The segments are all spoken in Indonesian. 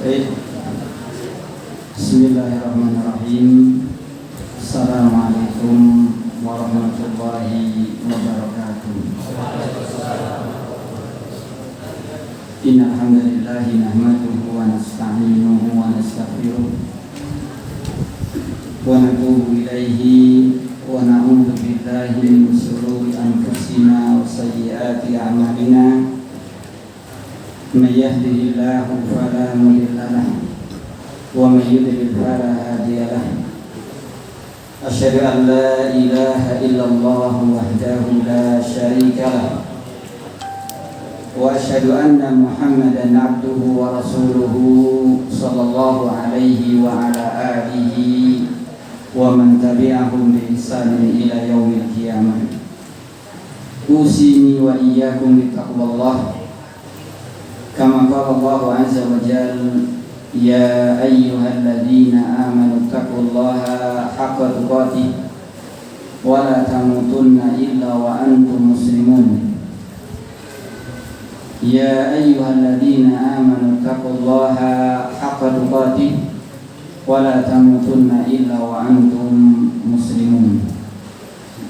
Baik. Bismillahirrahmanirrahim. Assalamualaikum warahmatullahi wabarakatuh. Innal hamdalillah nahmaduhu wa nasta'inuhu wa nastaghfiruh wa natubu ilaihi wa na'udzu billahi min shururi anfusina wa sayyiati a'malina. Man yahdihillahu fala mudilla lahu wa man yudlil fala hadiya lahu. Asyhadu an la ilaha illallah wahdahu la syarika lahu wa asyhadu anna Muhammadan abduhu wa rasuluhu sallallahu alaihi wa ala alihi wa man tabi'ahum bi ihsanin ila yaumil qiyamah. Usini wa iyyakum bittaqwallah kama qala Allah azza wa jalla ya ayyuhalladzina amanu taqullaha haqqa tuqatih wa la tamutunna illa wa antum muslimun. Ya ayyuhalladzina amanu taqullaha haqqa tuqatih wa la tamutunna illa wa antum muslimun.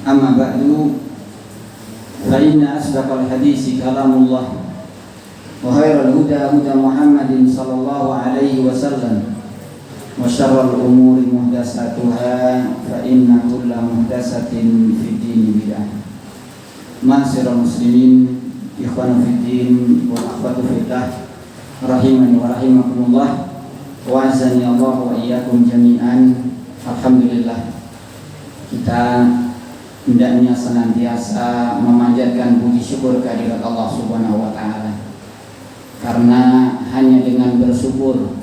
Amma ba'du, fa inna asdaqal hadisi kalamullah wa khairal huda huda Muhammadin sallallahu alaihi wasallam wa syarrul umuri muhdatsatuha fa inna kulla muhdatsatin fid dini bid'ah. Ma'asyiral muslimin, ikhwanu fid din wal akhwatu fillah, rahimani wa rahimakumullah, wa azani Allah wa iyyakum jami'an. Alhamdulillah, kita hendaknya senantiasa memanjatkan puji syukur kehadirat Allah Subhanahu wa taala. Karena hanya dengan bersyukur,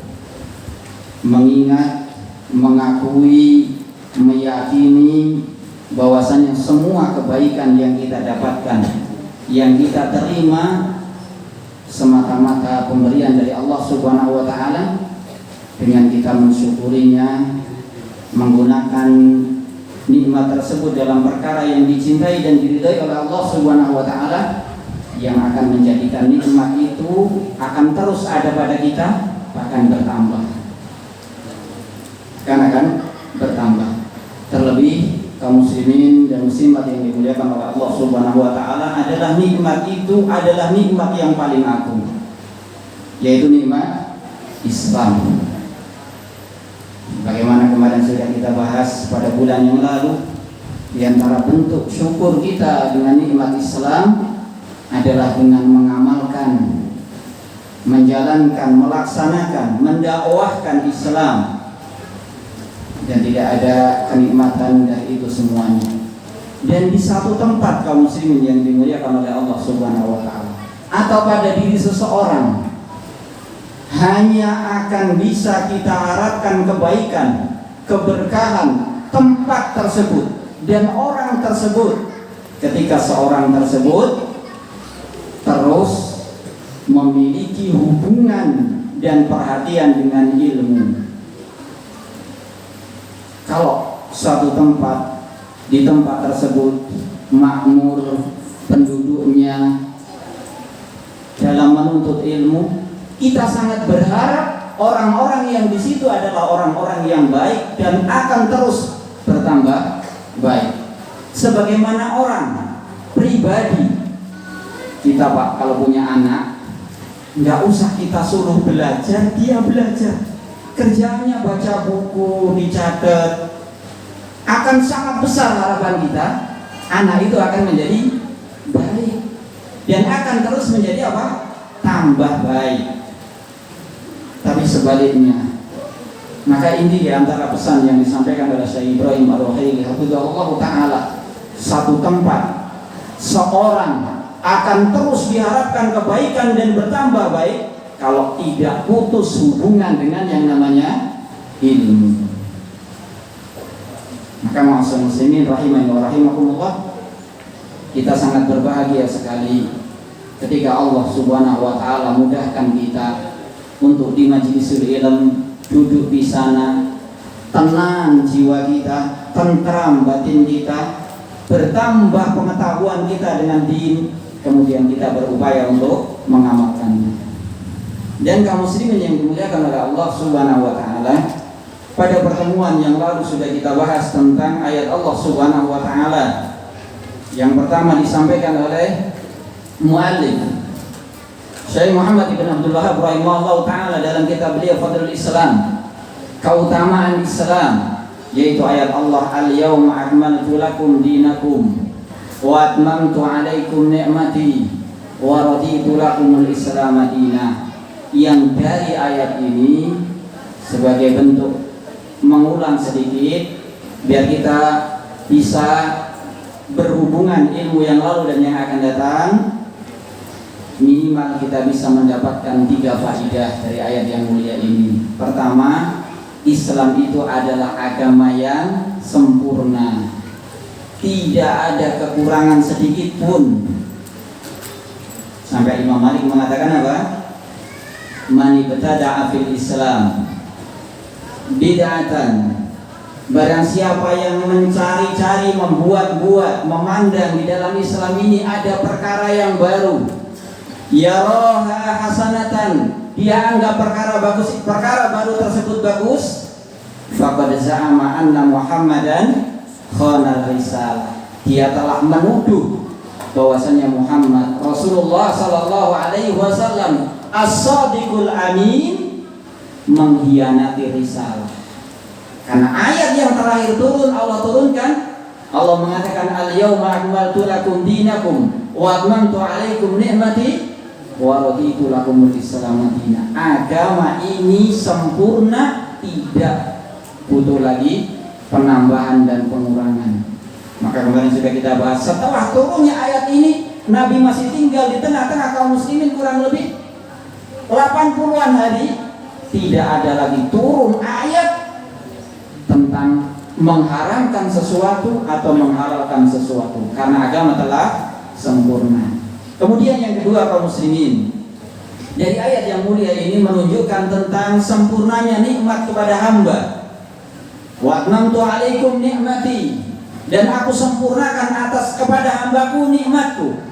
mengingat, mengakui, meyakini bahwasanya semua kebaikan yang kita dapatkan, yang kita terima semata-mata pemberian dari Allah Subhanahu wa taala, dengan kita mensyukurinya, menggunakan nikmat tersebut dalam perkara yang dicintai dan diridhai oleh Allah Subhanahu wa taala, yang akan menjadikan nikmat itu akan terus ada pada kita, bahkan bertambah. Karena akan bertambah. Terlebih kaum muslimin dan muslimat yang dimuliakan oleh Allah Subhanahu wa taala, adalah nikmat itu adalah nikmat yang paling agung, yaitu nikmat Islam. Bagaimana kemarin sudah kita bahas pada bulan yang lalu, di antara bentuk syukur kita dengan nikmat Islam adalah dengan mengamalkan, menjalankan, melaksanakan, mendakwahkan Islam. Dan tidak ada kenikmatan dari itu semuanya. Dan di satu tempat kaum muslimin yang dimuliakan oleh Allah Subhanahu wa taala, atau pada diri seseorang, hanya akan bisa kita harapkan kebaikan, keberkahan tempat tersebut dan orang tersebut ketika seorang tersebut terus memiliki hubungan dan perhatian dengan ilmu. Kalau suatu tempat, di tempat tersebut makmur penduduknya dalam menuntut ilmu, kita sangat berharap orang-orang yang di situ adalah orang-orang yang baik dan akan terus bertambah baik. Sebagaimana orang pribadi, kita Pak kalau punya anak, nggak usah kita suruh belajar, dia belajar. Kerjanya baca buku, dicatat. Akan sangat besar harapan kita, anak itu akan menjadi baik dan akan terus menjadi apa? Tambah baik. Tapi sebaliknya, maka ini di antara pesan yang disampaikan oleh Syekh Ibrahim Ar-Ruhaili hafizahullah taala, satu tempat seorang akan terus diharapkan kebaikan dan bertambah baik kalau tidak putus hubungan dengan yang namanya ilmu. Maka ma'asyiral muslimin rahimani wa rahimakumullah, kita sangat berbahagia sekali ketika Allah Subhanahu wa taala mudahkan kita untuk di majlisul ilm, duduk di sana, tenang jiwa kita, tentram batin kita, bertambah pengetahuan kita dengan din, kemudian kita berupaya untuk mengamalkannya. Dan kaum muslimin yang dimuliakan oleh Allah Subhanahu wa taala, pada pertemuan yang lalu sudah kita bahas tentang ayat Allah Subhanahu wa taala. Yang pertama disampaikan oleh muallif Syekh Muhammad ibn Abdul Wahhab rahimahullah taala dalam kitab beliau Fadlul Islam, keutamaan Islam, yaitu ayat Allah, al-yauma akmaltu lakum dinakum wa atmamtu alaikum ni'mati wa raditu lakumul Islam madina. Yang dari ayat ini sebagai bentuk mengulang sedikit biar kita bisa berhubungan ilmu yang lalu dan yang akan datang, minimal kita bisa mendapatkan 3 faidah dari ayat yang mulia ini. Pertama, Islam itu adalah agama yang sempurna, tidak ada kekurangan sedikit pun. Sampai Imam Malik mengatakan apa? Man ibtada'a fil Islam bid'atan, barang siapa yang mencari-cari, membuat-buat, memandang di dalam Islam ini ada perkara yang baru, yaraha hasanatan, dia anggap perkara bagus, perkara baru tersebut bagus, faqad za'ama anna Muhammadan khana risalah, dia telah menuduh bahwasanya Muhammad Rasulullah sallallahu alaihi wasallam as-sadiqul amin mengkhianati risalah. Karena ayat yang terakhir turun, Allah turunkan, Allah mengatakan al-yauma akmaltu lakum dinakum wa atmamtu alaikum ni'mati wa raditu lakumul Islam madina. Agama ini sempurna, tidak butuh lagi penambahan dan pengurangan. Maka kemarin sudah kita bahas, setelah turunnya ayat ini, Nabi masih tinggal di tengah-tengah kaum muslimin kurang lebih 80-an hari, tidak ada lagi turun ayat tentang mengharamkan sesuatu atau menghalalkan sesuatu, karena agama telah sempurna. Kemudian yang kedua kaum muslimin, dari ayat yang mulia ini menunjukkan tentang sempurnanya nikmat kepada hamba. Wa atmamtu alaikum nikmati, dan aku sempurnakan atas kepada hambaku nikmatku.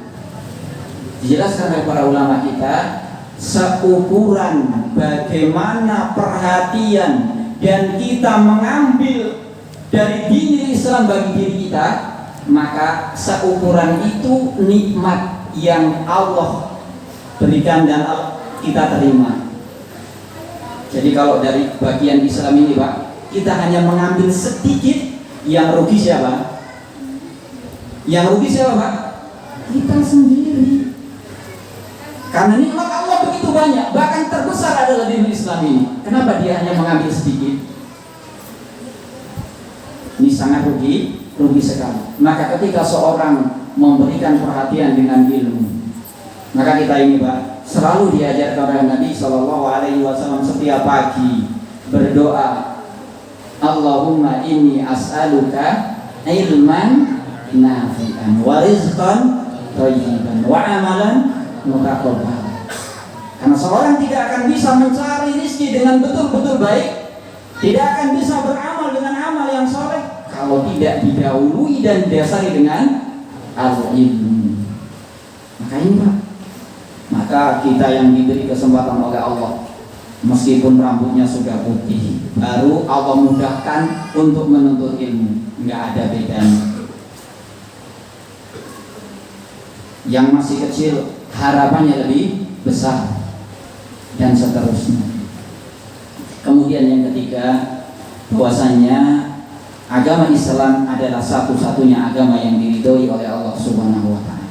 Dijelaskan oleh para ulama kita, seukuran bagaimana perhatian dan kita mengambil dari dini Islam bagi diri kita, maka seukuran itu nikmat yang Allah berikan dan kita terima. Jadi kalau dari bagian Islam ini Pak, kita hanya mengambil sedikit, yang rugi siapa? Yang rugi siapa Pak? Kita sendiri. Karena nikmat Allah begitu banyak, bahkan terbesar adalah dini Islam ini. Kenapa dia hanya mengambil sedikit? Ini sangat rugi sekali. Maka ketika seorang memberikan perhatian dengan ilmu, maka kita ini Pak selalu diajarkan oleh Nabi Shallallahu Alaihi Wasallam setiap pagi berdoa, Allahumma inni as'aluka ilman nafi'an wa rizqan thayyiban wa amalan mutaqabbal. Karena seorang tidak akan bisa mencari rezeki dengan betul-betul baik, tidak akan bisa beramal dengan amal yang soleh kalau tidak didahului dan didasari dengan al-ilmu. Maka ini Pak, maka kita yang diberi kesempatan oleh Allah, meskipun rambutnya sudah putih, baru Allah mudahkan untuk menuntut ilmu, nggak ada bedanya. Yang masih kecil harapannya lebih besar dan seterusnya. Kemudian yang ketiga, bahwasanya agama Islam adalah satu-satunya agama yang diridhoi oleh Allah Subhanahu wa taala.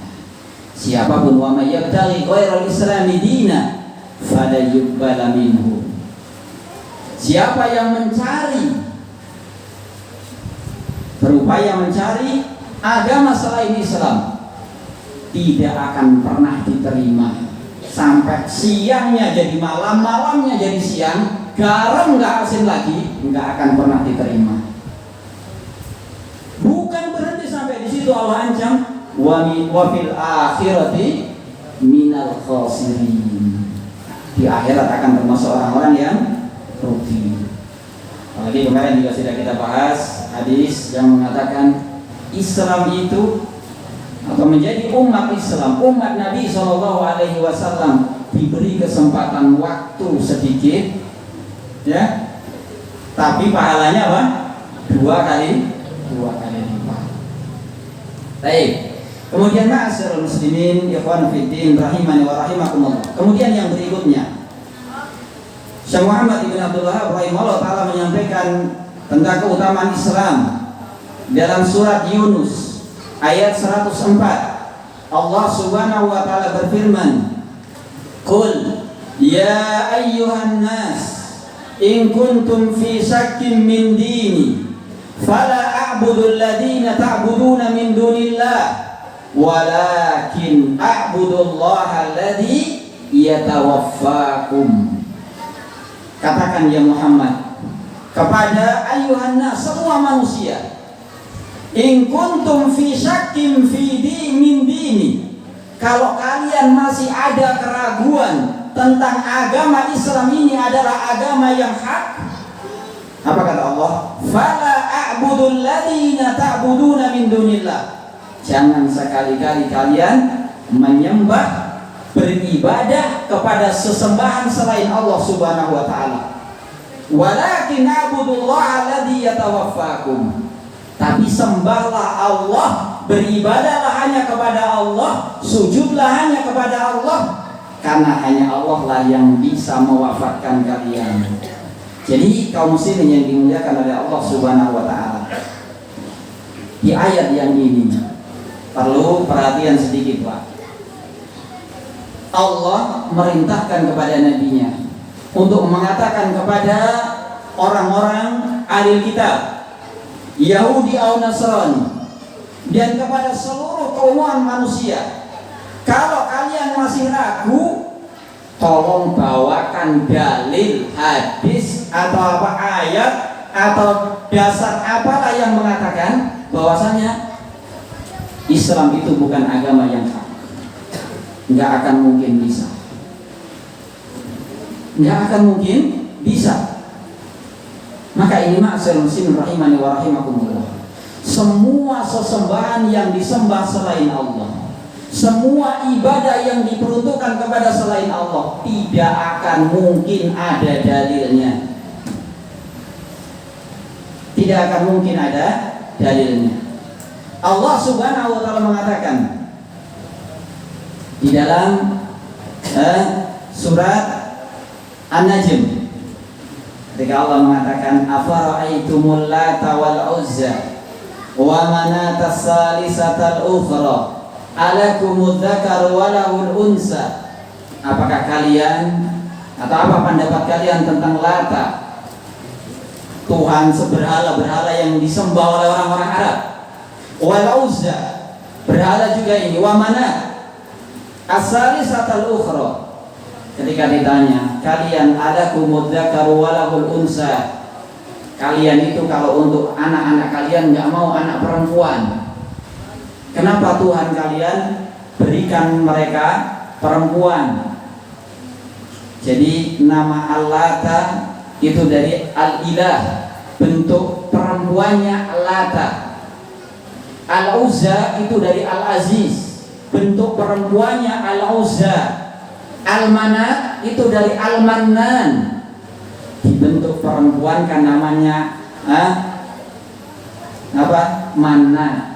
Siapapun wa may yabtaghi ghairal islami dina fala yuqbala minhu. Siapa yang berupaya mencari agama selain Islam, tidak akan pernah diterima. Sampai siangnya jadi malam, malamnya jadi siang, garam nggak asin lagi, nggak akan pernah diterima. Bukan berhenti sampai di situ, Allah ancam wa fil akhirati minal khasirin. Di akhirat akan termasuk orang-orang yang rugi. Apalagi kemarin juga sudah kita bahas hadis yang mengatakan Islam itu atau menjadi umat Islam, umat Nabi SAW diberi kesempatan waktu sedikit, ya, tapi pahalanya apa? Dua kali lipat. Baik. Kemudian ma'asyiral muslimin, ikhwan fiddin rahimani wa rahimakumullah. Kemudian yang berikutnya, Syekh Muhammad ibn Abdul Wahhab rahimahullah taala menyampaikan tentang keutamaan Islam dalam surat Yunus ayat 104. Allah Subhanahu wa taala berfirman, "Qul ya ayyuhan nas in kuntum fi syakkin min dini fala a'budu alladhina ta'buduna min dunillah walakin a'budullaha alladhi yatawaffakum." Katakan ya Muhammad kepada ayuhan nas, semua manusia, in kuntum fi syakkim min dini, kalau kalian masih ada keraguan tentang agama Islam ini adalah agama yang hak, apa kata Allah? Fala a'budul ladzina ta'buduna min dunillah, jangan sekali-kali kalian menyembah, beribadah kepada sesembahan selain Allah Subhanahu wa taala. Walakin a'budullaha alladzi yatawaffakum, tapi sembahlah Allah, beribadahlah hanya kepada Allah, sujudlah hanya kepada Allah, karena hanya Allah lah yang bisa mewafatkan kalian. Jadi kaum muslimin yang dimuliakan oleh Allah Subhanahu wa taala, di ayat yang ini perlu perhatian sedikit, Pak. Allah merintahkan kepada nabinya untuk mengatakan kepada orang-orang ahli kitab, Yahudi atau Nasrani, dan kepada seluruh kaum manusia, kalau kalian masih ragu, tolong bawakan dalil, hadis atau apa, ayat atau dasar apalah yang mengatakan bahwasanya Islam itu bukan agama yang hak. Nggak akan mungkin bisa. Nggak akan mungkin bisa. Maka ini ma'asyiral muslimin rahimani wa rahimakumullah, semua sesembahan yang disembah selain Allah, semua ibadah yang diperuntukkan kepada selain Allah, tidak akan mungkin ada dalilnya. Tidak akan mungkin ada dalilnya. Allah Subhanahu wa taala mengatakan di dalam surat An-Najm, ketika Allah mengatakan afara'aitumul lata wal uzza wa manata salisatal ukhra alakumudz dzakaru wa lahul unsa, apakah kalian atau apa pendapat kalian tentang Lata, Tuhan seberhala-berhala yang disembah oleh orang-orang Arab, wal uzza, berhala juga ini, wa manat as-salisatal ukhra, ketika ditanya kalian alakumudz dzakaru wa lahul unsa, kalian itu kalau untuk anak-anak kalian nggak mau anak perempuan, kenapa Tuhan kalian berikan mereka perempuan? Jadi nama Al-Lata itu dari Al-Ilah, bentuk perempuannya Al-Lata. Al-Uzza itu dari Al-Aziz, bentuk perempuannya Al-Uzza. Al-Manat itu dari Al-Mannan, dibentuk perempuan kan namanya apa? Manna.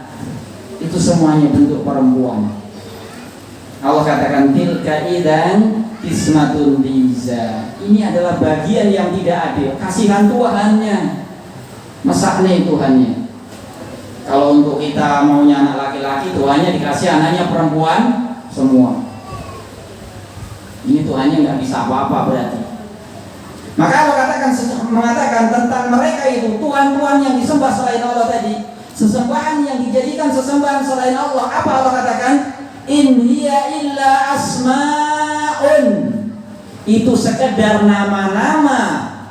Itu semuanya bentuk perempuan. Allah katakan tilka idzan qismatun diza, ini adalah bagian yang tidak adil. Kasihan Tuhannya, mesakne Tuhannya. Kalau untuk kita maunya anak laki-laki, Tuhannya dikasih anaknya perempuan semua. Ini Tuhannya nggak bisa apa-apa berarti. Maka Allah mengatakan tentang mereka itu, Tuhan-Tuhan yang disembah selain Allah tadi, sesembahan yang dijadikan sesembahan selain Allah. Apa Allah katakan? In hiya illa asma'un, itu sekedar nama-nama,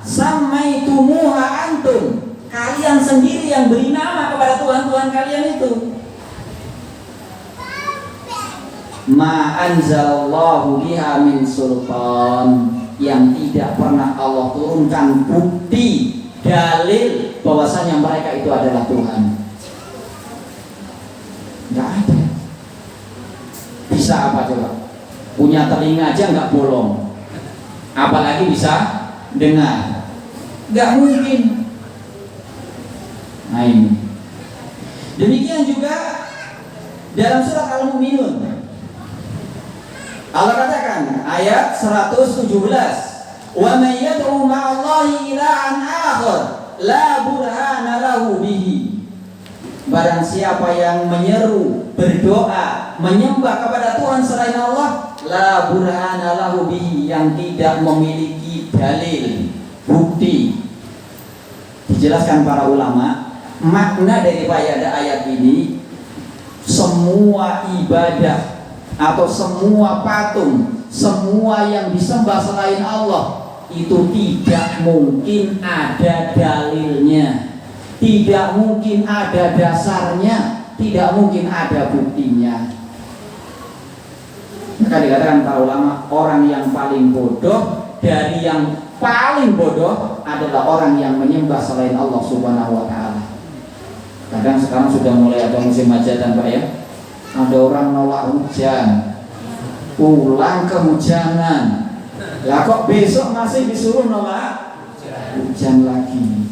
samaitumuha antum, kalian sendiri yang beri nama kepada Tuhan-Tuhan kalian itu. Ma anzalallahu biha min sultan, yang tidak pernah Allah turunkan bukti, dalil bahwasanya mereka itu adalah Tuhan. Enggak ada. Bisa apa coba? punya telinga aja nggak bolong, apalagi bisa dengar. Nggak mungkin. Nah ini. Demikian juga dalam surat Al-Mu'minun, Allah katakan ayat 117, wa may yad'u ma'allahi ilahan akhar la burhana lahu bihi. Barang siapa yang menyeru, berdoa, menyembah kepada Tuhan selain Allah, la burhana lahu bihi, yang tidak memiliki dalil, bukti. Dijelaskan para ulama, makna daripada ayat ini, semua ibadah atau semua patung, semua yang disembah selain Allah itu tidak mungkin ada dalilnya, tidak mungkin ada dasarnya, tidak mungkin ada buktinya. Maka dikatakan para ulama, orang yang paling bodoh dari yang paling bodoh adalah orang yang menyembah selain Allah Subhanahu wa ta'ala. Kadang sekarang sudah mulai ada musim hajatan, Pak ya. Ada orang nolak hujan, pulang kehujanan. Lah kok besok masih disuruh nolak hujan lagi.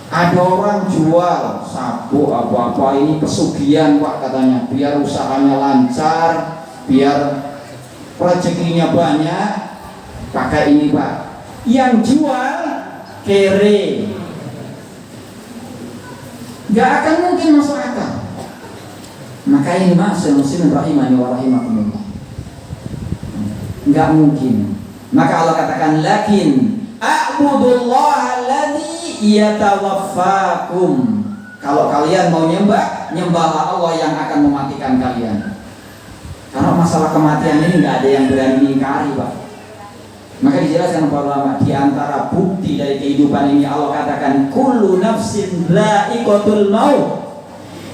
Ada orang jual sabuk apa-apa, ini pesugihan Pak katanya, biar usahanya lancar, biar rezekinya banyak, pakai ini Pak. Yang jual kere, gak akan mungkin masuk akal. Maka ini muslim rahimani wa rahimakumullah, gak mungkin. Maka Allah katakan, lakin a'budullaha alladzi yatawaffakum. Kalau kalian mau nyembah, nyembahlah Allah yang akan mematikan kalian. Karena masalah kematian ini nggak ada yang berani mengingkari, Pak. Maka dijelaskan para ulama, di antara bukti dari kehidupan ini Allah katakan kullu nafsin dha'iqatul maut.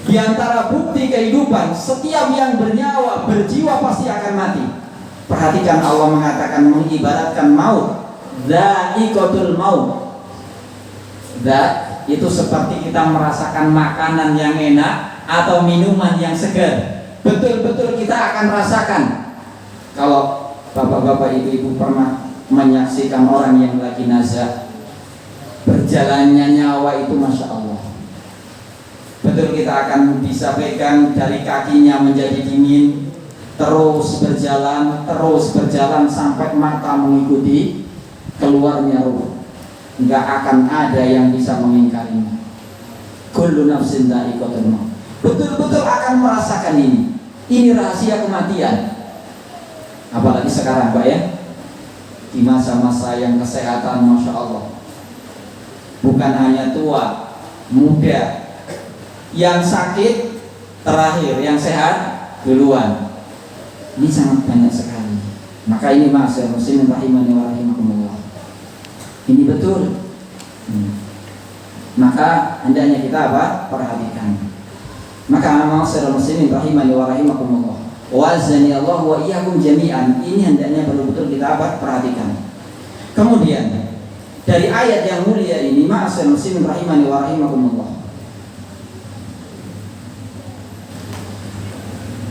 Di antara bukti kehidupan, setiap yang bernyawa, berjiwa pasti akan mati. Perhatikan, Allah mengatakan, mengibaratkan maut, dha'iqatul maut. Dha' itu seperti kita merasakan makanan yang enak atau minuman yang segar. Betul-betul kita akan rasakan. Kalau bapak-bapak, ibu-ibu pernah menyaksikan orang yang lagi nazar, berjalannya nyawa itu Masya Allah, betul kita akan bisa pegang dari kakinya menjadi dingin, terus berjalan sampai mata mengikuti keluarnya ruh. Nggak akan ada yang bisa mengingkarinya. Kullu nafsin dha'iqatul maut. Betul-betul akan merasakan ini. Ini rahasia kematian. Apalagi sekarang Pak ya, di masa-masa yang kesehatan Masya Allah, bukan hanya tua, muda, yang sakit terakhir, yang sehat duluan. Ini sangat banyak sekali. Maka ini ma'asyiral muslimin rahimani wa rahimakumullah, ini betul. Maka hendaknya kita apa? Perhatikan. Maka ma'asyiral muslimin rahimani wa rahimakumullah, wa'azani Allah wa iyyakum jami'an, ini hendaknya betul-betul kita apa? Perhatikan. Kemudian dari ayat yang mulia ini, ma'asyiral muslimin rahimani wa rahimakumullah,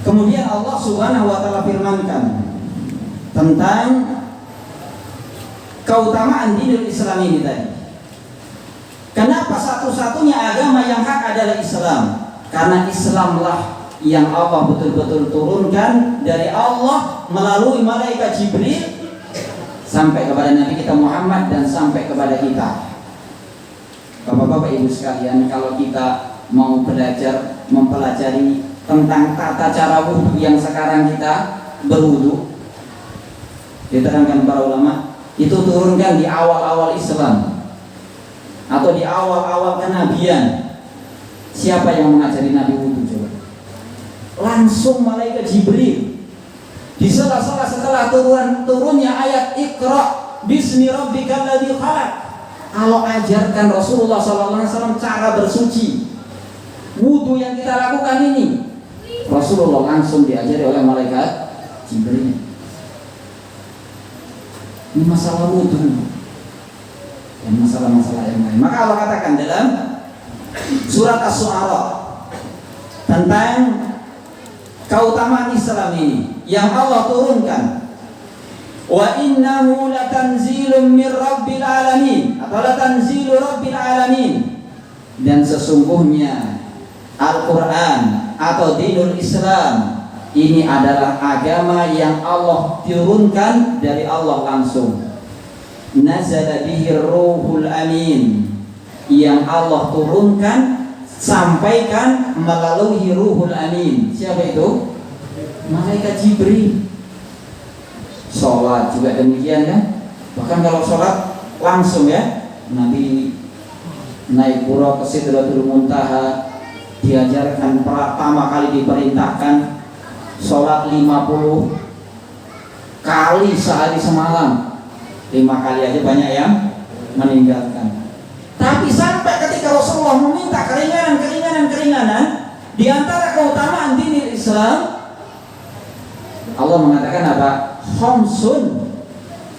kemudian Allah Subhanahu wa ta'ala firmankan tentang keutamaan dinul Islam ini tadi. Kenapa satu-satunya agama yang hak adalah Islam? Karena Islamlah yang Allah betul-betul turunkan dari Allah melalui malaikat Jibril sampai kepada Nabi kita Muhammad dan sampai kepada kita. Bapak-bapak ibu sekalian, kalau kita mau belajar mempelajari tentang tata cara wudhu yang sekarang kita berwudhu, diterangkan para ulama, itu turunkan di awal-awal Islam atau di awal-awal kenabian. Siapa yang mengajari Nabi wudhu coba? Langsung malaikat Jibril. Di sela-sela setelah turunnya ayat Iqra bismi rabbikal ladzi khalaq, Allah ajarkan Rasulullah SAW cara bersuci. Wudhu yang kita lakukan ini, Rasulullah langsung diajari oleh malaikat Jibril. Ini masalah wudhu dan masalah-masalah yang lain. Maka Allah katakan dalam surat Asy-Syu'ara tentang keutamaan Islam ini, yang Allah turunkan. Wa innahu latanzilun min rabbil alamin atau latanzilu rabbil alamin. Dan sesungguhnya Al-Quran atau dinul Islam ini adalah agama yang Allah turunkan dari Allah langsung. Nazala bihi ruhul amin, yang Allah turunkan, sampaikan melalui ruhul amin. Siapa itu? Malaikat Jibril. Sholat juga demikian kan. Bahkan kalau sholat langsung ya, Nabi naik pura ke Sidratul Muntaha, diajarkan pertama kali diperintahkan sholat 50 kali sehari semalam. 5 kali aja banyak yang meninggalkan. Tapi sampai ketika Rasulullah meminta keringanan di antara keutamaan dinul Islam, Allah mengatakan apa? Khamsun,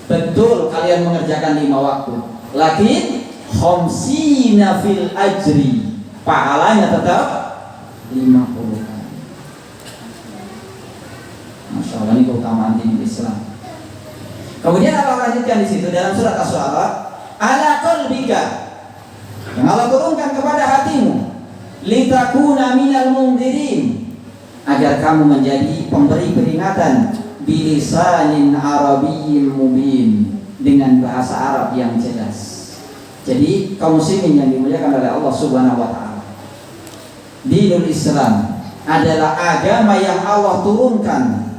betul kalian mengerjakan 5 waktu, lakin khamsina fil ajri, pahalanya tetap 50 kali. Masya Allah, ini keutamaan dinul Islam. Kemudian Allah lanjutkan di situ dalam surat Asy-Syu'ara, ala qalbika, yang Allah turunkan kepada hatimu, litakuna minal mundzirin, agar kamu menjadi pemberi peringatan, bilisanin arabiyyin mubin, dengan bahasa Arab yang jelas. Jadi kaum muslimin yang dimuliakan oleh Allah Subhanahu wa taala, dinul Islam adalah agama yang Allah turunkan.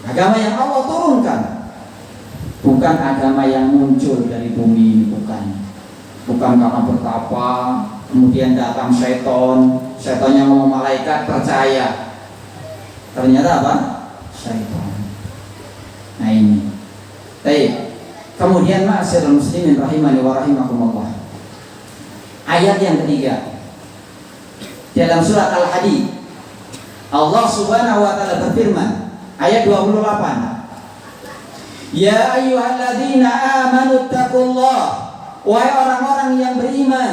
Agama yang Allah turunkan, bukan agama yang muncul dari bumi, bukan karena bertapa kemudian datang setannya ngomong malaikat percaya, ternyata apa? Syaitan. Nah ini. Baik. Kemudian ma'asyiral muslimin rahimani wa rahimakumullah. Ayat yang ketiga dalam surat Al-Hadid, Allah Subhanahu wa taala berfirman, ayat 28. Ya ayyuhalladzina amanu taqullah, wahai orang-orang yang beriman,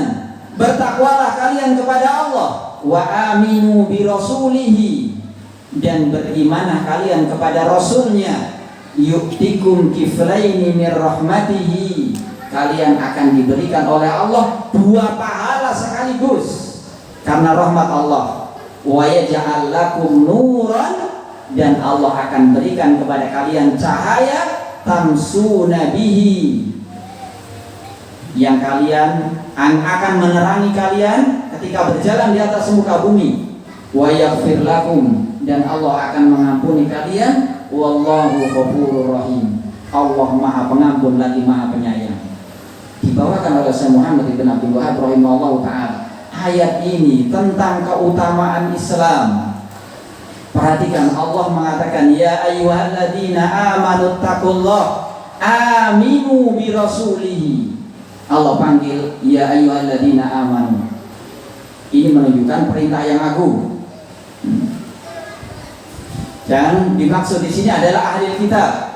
bertakwalah kalian kepada Allah, wa aminu bi rasulihi, dan berimanah kalian kepada rasulnya, yu'tikum kiflaini min rahmatihi, kalian akan diberikan oleh Allah 2 pahala sekaligus karena rahmat Allah, wa yaj'al lakum nuran, dan Allah akan berikan kepada kalian cahaya, tamsuna bihi, yang kalian akan menerangi kalian ketika berjalan di atas muka bumi, wa yaghfir lakum, dan Allah akan mengampuni kalian, wallahu ghafurur rahim, Allah Maha Pengampun lagi Maha Penyayang. Dibawakan oleh Syekh Muhammad bin Abdul Wahhab rahimahullahu taala ayat ini tentang keutamaan Islam. Perhatikan, Allah mengatakan ya ayyuhalladzina amanu taqullah aminu bi rasulihi. Allah panggil ya ayyuhalladzina amanu. Ini menunjukkan perintah yang agung. Dan dimaksud di sini adalah ahli kitab,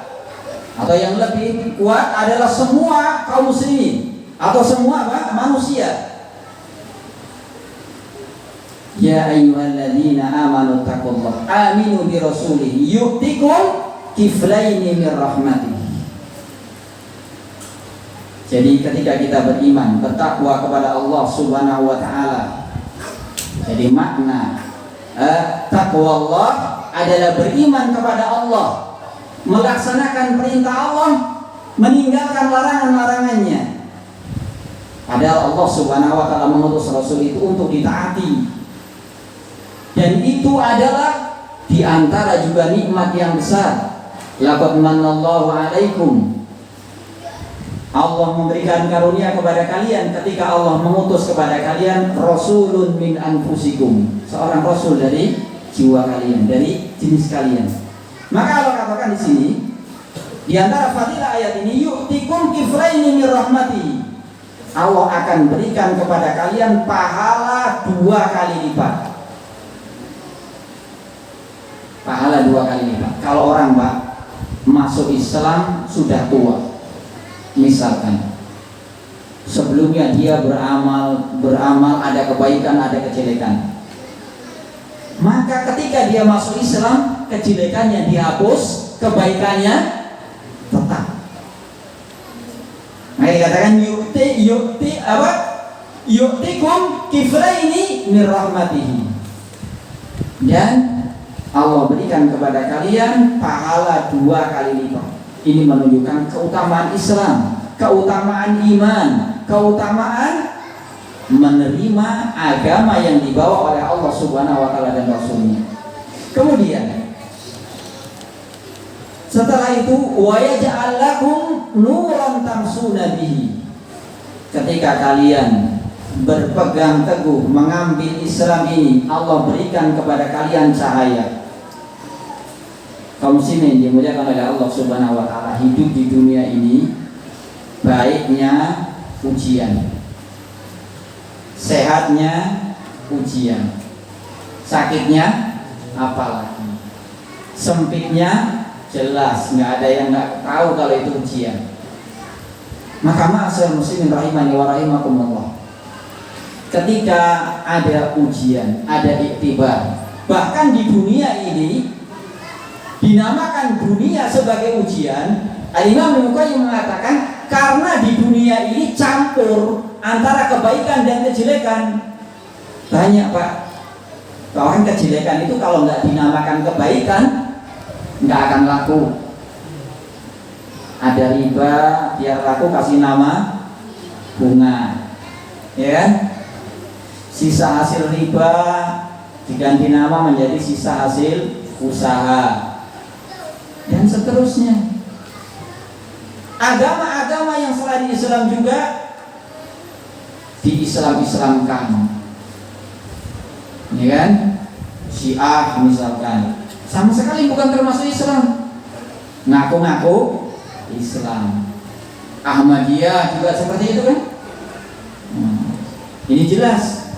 atau yang lebih kuat adalah semua kaum muslimin atau semua manusia. Ya ayyuhalladzina amanu taqullah aminu bi rasulihi yu'tikum kiflaini min rahmatihi. Jadi ketika kita beriman, bertakwa kepada Allah Subhanahu wa taala, jadi makna takwa Allah adalah beriman kepada Allah, melaksanakan perintah Allah, meninggalkan larangan-larangannya. Padahal Allah Subhanahu wa taala mengutus Rasul itu untuk ditaati. Dan itu adalah di antara juga nikmat yang besar. Laqad manallahu alaikum, Allah memberikan karunia kepada kalian ketika Allah mengutus kepada kalian rasulun min anfusikum, seorang rasul dari jiwa kalian, dari jenis kalian. Maka Allah katakan di sini, di antara fadilah ayat ini, yu'tikum kiflaini min rahmati, Allah akan berikan kepada kalian pahala 2 kali lipat. Pahala 2 kali lipat. Kalau orang Pak masuk Islam sudah tua, misalkan sebelumnya dia beramal ada kebaikan, ada kejelekan, maka ketika dia masuk Islam, kejelekannya dihapus, kebaikannya tetap. Maka dikatakan yu'tikum kiflaini min rahmatihi. Dan Allah berikan kepada kalian pahala 2 kali lipat. Ini menunjukkan keutamaan Islam, keutamaan iman, keutamaan menerima agama yang dibawa oleh Allah Subhanahu wa taala dan Rasulnya. Kemudian setelah itu wa yaj'al lakum nuran tamsuna bihi. Ketika kalian berpegang teguh mengambil Islam ini, Allah berikan kepada kalian cahaya. Kaum muslimin dimuliakan oleh Allah Subhanahu wa taala, hidup di dunia ini baiknya ujian, sehatnya ujian, sakitnya apalagi, sempitnya jelas nggak ada yang nggak tahu kalau itu ujian. Maka ma'asyiral muslimin rahimani wa rahimakumullah, ketika ada ujian, ada iktibar, bahkan di dunia ini dinamakan dunia sebagai ujian. Al-Imam Ibnu Qayyim mengatakan karena di dunia ini campur antara kebaikan dan kejelekan. Banyak Pak, orang kejelekan itu kalau nggak dinamakan kebaikan nggak akan laku. Ada riba, biar laku kasih nama bunga, ya kan? Sisa hasil riba diganti nama menjadi sisa hasil usaha, dan seterusnya. Agama-agama yang selain Islam juga di-Islam-Islamkan, ya kan? Syiah misalkan sama sekali bukan termasuk Islam, ngaku-ngaku Islam. Ahmadiyah juga seperti itu kan? Ini jelas.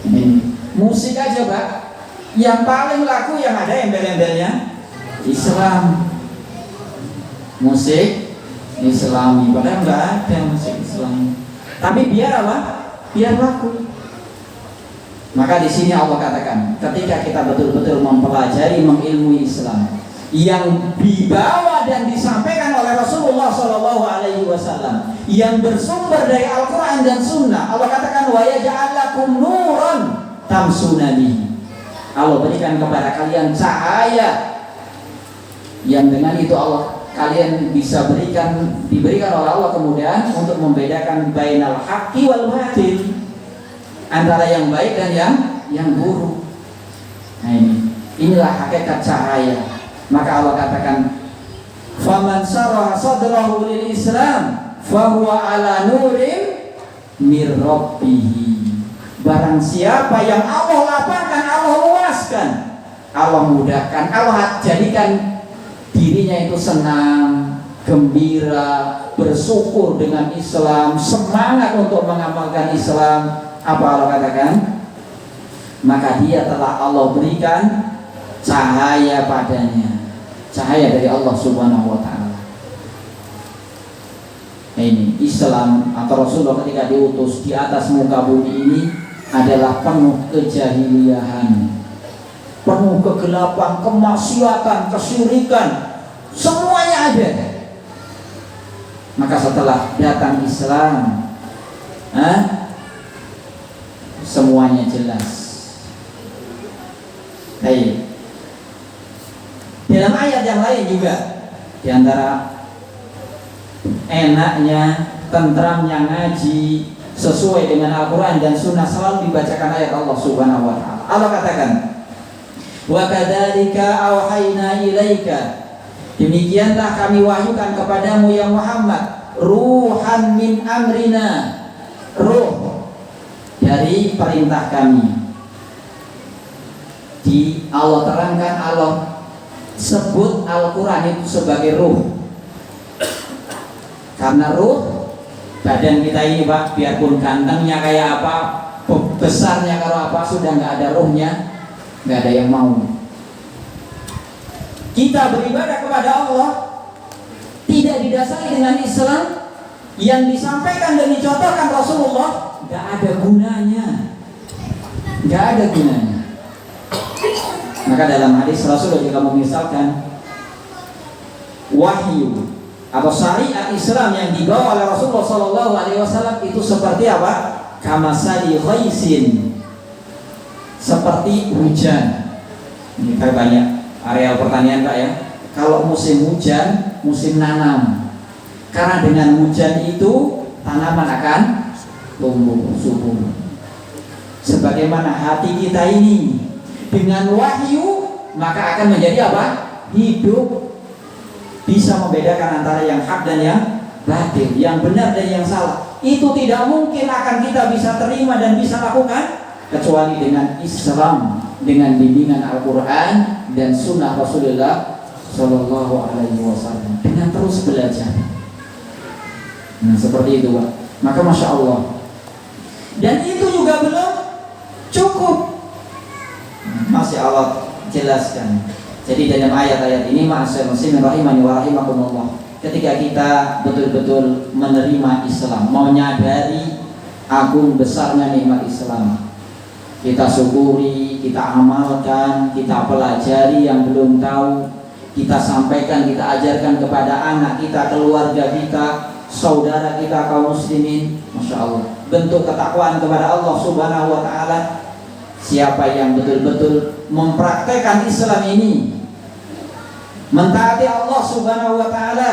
Ini musik aja Pak, yang paling laku yang ada embel-embelnya Islam, musik Islami, padahal nggak ada musik Islam. Tapi biar apa? Biar laku. Maka di sini Allah katakan, ketika kita betul-betul mempelajari, mengilmui Islam yang dibawa dan disampaikan oleh Rasulullah SAW, yang bersumber dari Al-Quran dan Sunnah, Allah katakan wa yaj'al lakum nuran tamsuna bihi. Allah berikan kepada kalian cahaya yang dengan itu kalian bisa diberikan oleh Allah kemudian untuk membedakan bainal haqqi wal batil, antara yang baik dan yang buruk. Nah inilah hakikat cahaya. Maka Allah katakan faman syaraha sadrahu lil Islam fahuwa ala nurin mir rabbih. Barang siapa yang Allah lapangkan, Allah luaskan, Allah mudahkan, Allah jadikan dirinya itu senang, gembira, bersyukur dengan Islam, semangat untuk mengamalkan Islam, apa Allah katakan? Maka dia telah Allah berikan cahaya padanya, cahaya dari Allah Subhanahu wa taala. Ini Islam atau Rasulullah ketika diutus di atas muka bumi ini adalah penuh kejahiliahan, penuh kegelapan, kemaksiatan, kesyirikan, semuanya ada. Maka setelah datang Islam, semuanya jelas. Baik. Dalam ayat yang lain juga, di antara enaknya, tentramnya ngaji sesuai dengan Al-Quran dan Sunnah, selalu dibacakan ayat Allah Subhanahu wa ta'ala. Allah katakan, wa kadzalika auhayna ilaika, demikianlah kami wahyukan kepadamu ya Muhammad, ruhan min amrina, ruh dari perintah kami. Allah terangkan, Allah sebut Al-Quran itu sebagai ruh, karena ruh badan kita ini Pak, biarpun gantengnya kayak apa, besarnya kalau apa, sudah nggak ada ruhnya, nggak ada yang mau. Kita beribadah kepada Allah tidak didasari dengan Islam yang disampaikan dan dicontohkan Rasulullah, nggak ada gunanya, nggak ada gunanya. Maka dalam hadis Rasulullah juga memisalkan wahyu atau syariat Islam yang dibawa oleh Rasulullah SAW itu seperti apa? Kamasali ghaisin, seperti hujan. Ini kan banyak areal pertanian Pak ya. Kalau musim hujan, musim nanam. Karena dengan hujan itu tanaman akan tumbuh subur. Sebagaimana hati kita ini dengan wahyu maka akan menjadi apa? Hidup, bisa membedakan antara yang hak dan yang batil, yang benar dan yang salah. Itu tidak mungkin akan kita bisa terima dan bisa lakukan kecuali dengan Islam, dengan bimbingan Al-Quran dan Sunnah Rasulullah Sallallahu Alaihi Wasallam, dengan terus belajar. Nah seperti itu Pak. Maka Masya Allah. Dan itu juga belum cukup. Masih Allah jelaskan. Jadi dalam ayat-ayat ini ma'asyiral muslimin rahimani wa rahimakumullah, ketika kita betul-betul menerima Islam, menyadari agung besarnya nikmat Islam, kita syukuri, kita amalkan, kita pelajari yang belum tahu, kita sampaikan, kita ajarkan kepada anak kita, keluarga kita, saudara kita kaum muslimin. Masya Allah, bentuk ketakwaan kepada Allah Subhanahu wa ta'ala. Siapa yang betul-betul mempraktekkan Islam ini, mentaati Allah Subhanahu wa ta'ala,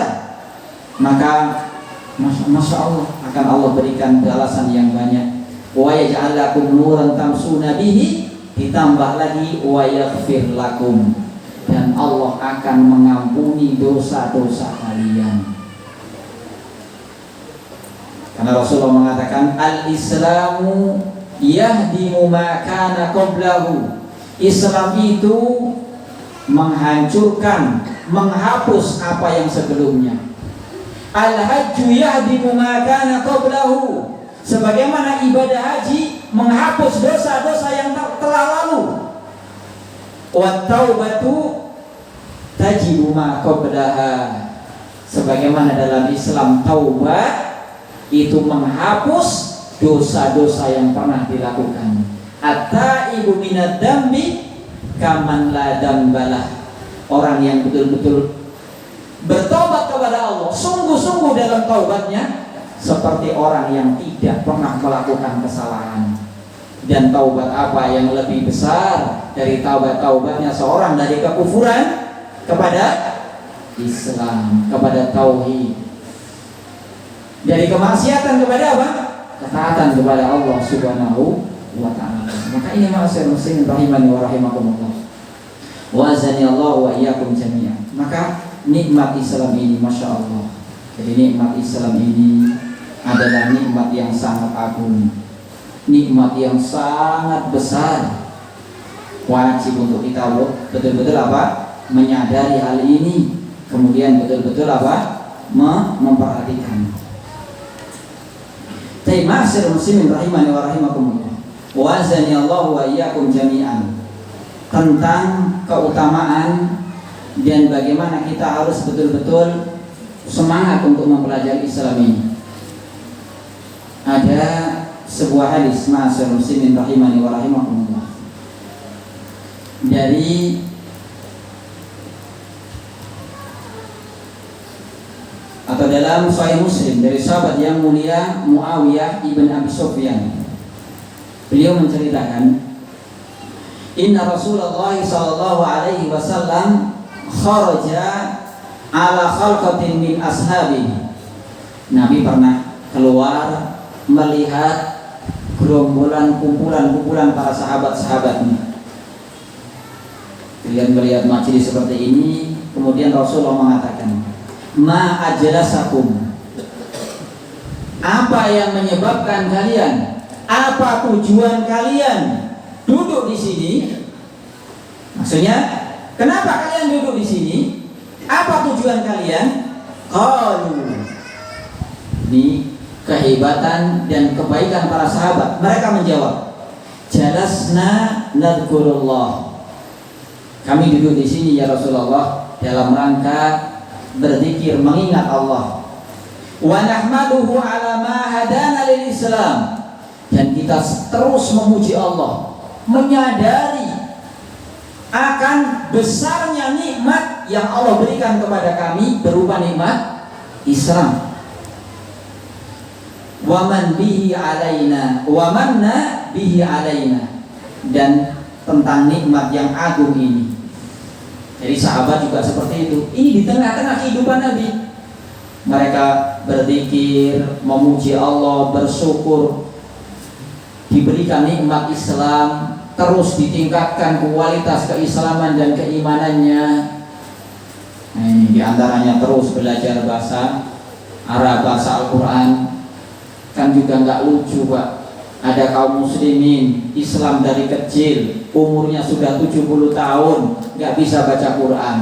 maka Masya Allah akan Allah berikan balasan yang banyak. Wa yaj'al lakum nuran tamsuna bihi, ditambah lagi wa yaghfir lakum, dan Allah akan mengampuni dosa-dosa kalian. Karena Rasulullah mengatakan al-Islamu yahdimu ma kana qablahu. Islam itu menghancurkan, menghapus apa yang sebelumnya. Al-hajju yahdimu ma kana qablahu. Sebagaimana ibadah haji menghapus dosa-dosa yang telah lalu. Wa taubatu tajibu ma qablaha. Sebagaimana dalam Islam taubat itu menghapus dosa-dosa yang pernah dilakukan. At-taibu minad dambi kaman la dambalah. Orang yang betul-betul bertobat kepada Allah, sungguh-sungguh dalam taubatnya, seperti orang yang tidak pernah melakukan kesalahan. Dan taubat apa yang lebih besar dari taubatnya seorang dari kekufuran kepada Islam, kepada tauhid, dari kemaksiatan kepada apa? Ketaatan kepada Allah Subhanahu wa ta'ala. Maka ini ma'asyiral muslimin rahimani wa rahimakumullah. Wa azani Allah wa iyyakum jami'an. Maka nikmat Islam ini Masya Allah. Jadi nikmat Islam ini adalah nikmat yang sangat agung, nikmat yang sangat besar. Wajib untuk kita betul-betul apa? Menyadari hal ini, kemudian betul-betul apa? Memperhatikan. Ma'asyiral muslimin rahimani wa rahimakumullah. Wa azani Allah wa iyyakum jami'an. Tentang keutamaan dan bagaimana kita harus betul-betul semangat untuk mempelajari Islam ini. Ada sebuah hadis ma'asyiral muslimin rahimani wa rahimakumullah, dari atau dalam Sahih Muslim dari sahabat yang mulia Muawiyah ibn Abi Sufyan. Beliau menceritakan, Inna Rasulullah sallallahu alaihi wasallam kharaja ala khalqatin min ashabihi. Nabi pernah keluar melihat kumpulan para sahabat-sahabatnya. Kalian melihat majelis seperti ini, kemudian Rasulullah mengatakan, Ma ajlasakum, apa yang menyebabkan kalian, apa tujuan kalian duduk di sini? Maksudnya, kenapa kalian duduk di sini? Apa tujuan kalian? Qalu, ini kehebatan dan kebaikan para sahabat. Mereka menjawab, Jalasna nadhkurullah. Kami duduk di sini ya Rasulullah dalam rangka berzikir, mengingat Allah. Wa nahmaduhu ala ma hadana lil Islam. Dan kita terus memuji Allah, menyadari akan besarnya nikmat yang Allah berikan kepada kami berupa nikmat Islam. Waman bihi alaina, wamanna bihi alaina, dan tentang nikmat yang agung ini. Jadi sahabat juga seperti itu. Ini di tengah-tengah kehidupan Nabi. Mereka berzikir, memuji Allah, bersyukur, diberikan nikmat Islam, terus ditingkatkan kualitas keislaman dan keimanannya. Nah, ini diantaranya terus belajar bahasa Arab, bahasa Al-Quran. Kan juga nggak lucu, Pak. Ada kaum muslimin Islam dari kecil, umurnya sudah 70 tahun, nggak bisa baca Quran.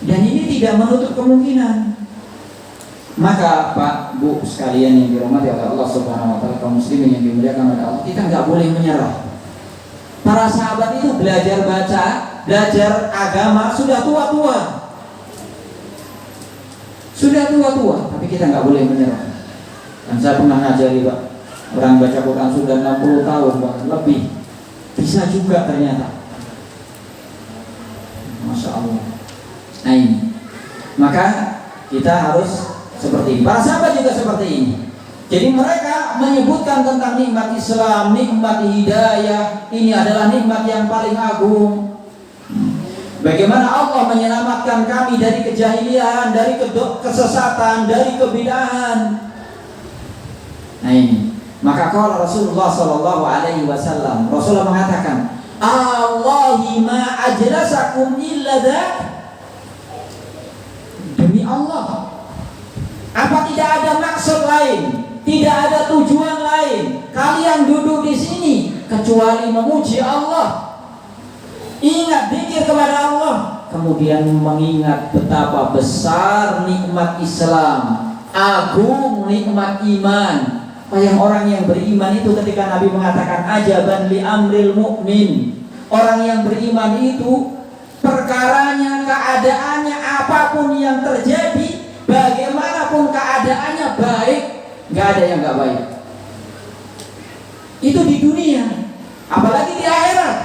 Dan ini tidak menutup kemungkinan. Maka Pak, Bu sekalian yang dirahmati oleh Allah Subhanahu wa taala, kaum muslimin yang dimuliakan oleh Allah, kita nggak boleh menyerah. Para sahabat itu belajar baca, belajar agama sudah tua-tua. Sudah tua-tua, tapi kita nggak boleh menyerah. Dan saya pernah ngajari, Pak, orang baca Quran sudah 60 tahun, Pak, lebih. Bisa juga ternyata. Masya Allah. Nah ini, maka kita harus seperti ini. Para sahabat juga seperti ini. Jadi mereka menyebutkan tentang nikmat Islam, nikmat hidayah. Ini adalah nikmat yang paling agung. Bagaimana Allah menyelamatkan kami dari kejahilian, dari kesesatan, dari kebidahan. Nah ini, maka kalau Rasulullah Shallallahu Alaihi Wasallam, Rasulullah mengatakan, Allahi ma ajlasakum illa dzak. Demi Allah, apa tidak ada maksud lain, tidak ada tujuan lain kalian duduk di sini kecuali memuji Allah, ingat zikir kepada Allah, kemudian mengingat betapa besar nikmat Islam, agung nikmat iman. Yang orang yang beriman itu ketika Nabi mengatakan ajaban li amril mu'min, orang yang beriman itu perkaranya, keadaannya, apapun yang terjadi, bagaimanapun keadaannya, baik, nggak ada yang nggak baik. Itu di dunia, apalagi di akhirat,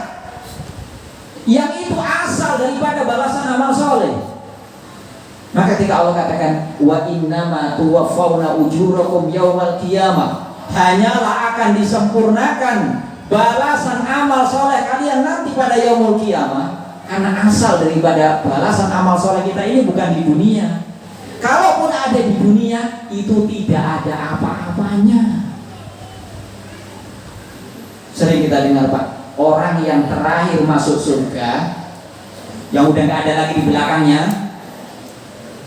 yang itu asal daripada balasan amal soleh. Maka ketika Allah katakan wa innama tuwaffawna ujurakum yaumal qiyamah, hanyalah akan disempurnakan balasan amal soleh kalian nanti pada yaumul qiyamah. Karena asal daripada balasan amal soleh kita ini bukan di dunia. Kalaupun ada di dunia, itu tidak ada apa-apanya. Sering kita dengar, Pak, orang yang terakhir masuk surga, yang udah gak ada lagi di belakangnya,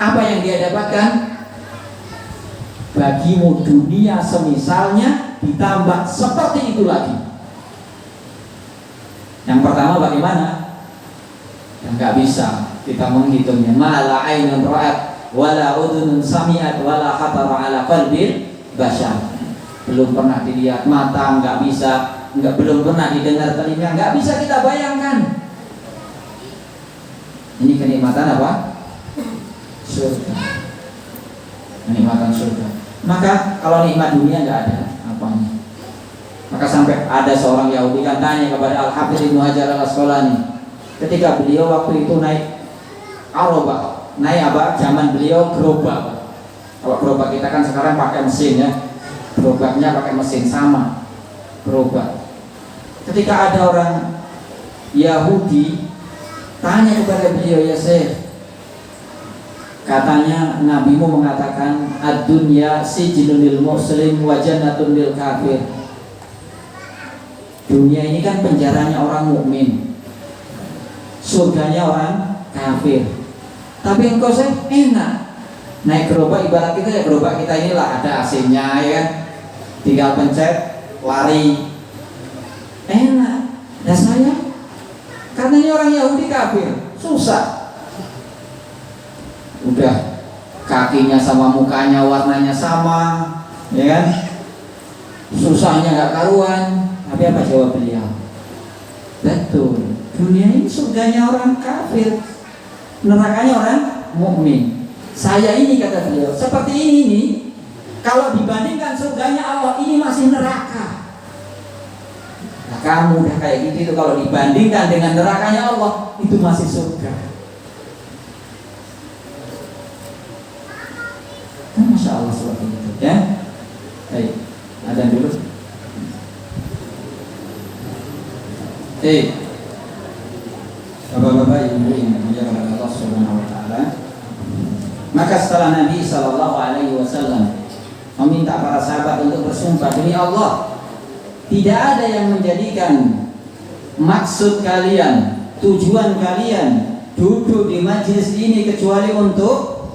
apa yang dia dapatkan? Bagimu dunia semisalnya ditambah seperti itu lagi. Yang pertama bagaimana? Yang gak bisa kita menghitungnya. Mala ainun ra'at wala udhunun sami'at wala khatara ala qalbil bashar. Belum pernah dilihat mata, nggak bisa, belum pernah didengar telinga, nggak bisa kita bayangkan. Ini kenikmatan apa? Surga. Kenikmatan surga. Maka kalau nikmat dunia nggak ada apanya. Maka sampai ada seorang Yahudi kan tanya kepada Al-Hafidz Ibnu Hajar Al-Asqalani, ketika beliau waktu itu naik Arobah, naik apa? Zaman beliau gerobak. Kalau gerobak kita kan sekarang pakai mesin ya, gerobaknya pakai mesin sama gerobak. Ketika ada orang Yahudi tanya kepada beliau, ya Syekh, katanya nabimu mengatakan ad-dunya sijnun lil muslim wa jannatun lil kafir. Dunia ini kan penjaranya orang mukmin, surganya orang kafir. Tapi engkau Syekh enak naik gerobak, ibarat kita ya gerobak kita inilah ada AC-nya ya kan, tinggal pencet lari enak. Nah saya katanya orang Yahudi kafir, susah. Udah kakinya sama mukanya warnanya sama, ya kan? Susahnya nggak karuan. Tapi apa jawab beliau? Betul, dunia ini surganya orang kafir, nerakanya orang mukmin. Saya ini kata beliau seperti ini nih, kalau dibandingkan surganya Allah ini masih neraka. Nah, kamu udah kayak gitu itu kalau dibandingkan dengan nerakanya Allah itu masih surga. Kan Masya Allah seperti itu ya. Baik, adzan dulu. Bapak-bapak, ibu yang dimuliakan oleh Allah Subhanahu wa taala. Maka setelah Nabi sallallahu alaihi wasallam meminta para sahabat untuk bersumpah demi Allah, tidak ada yang menjadikan maksud kalian, tujuan kalian duduk di majlis ini kecuali untuk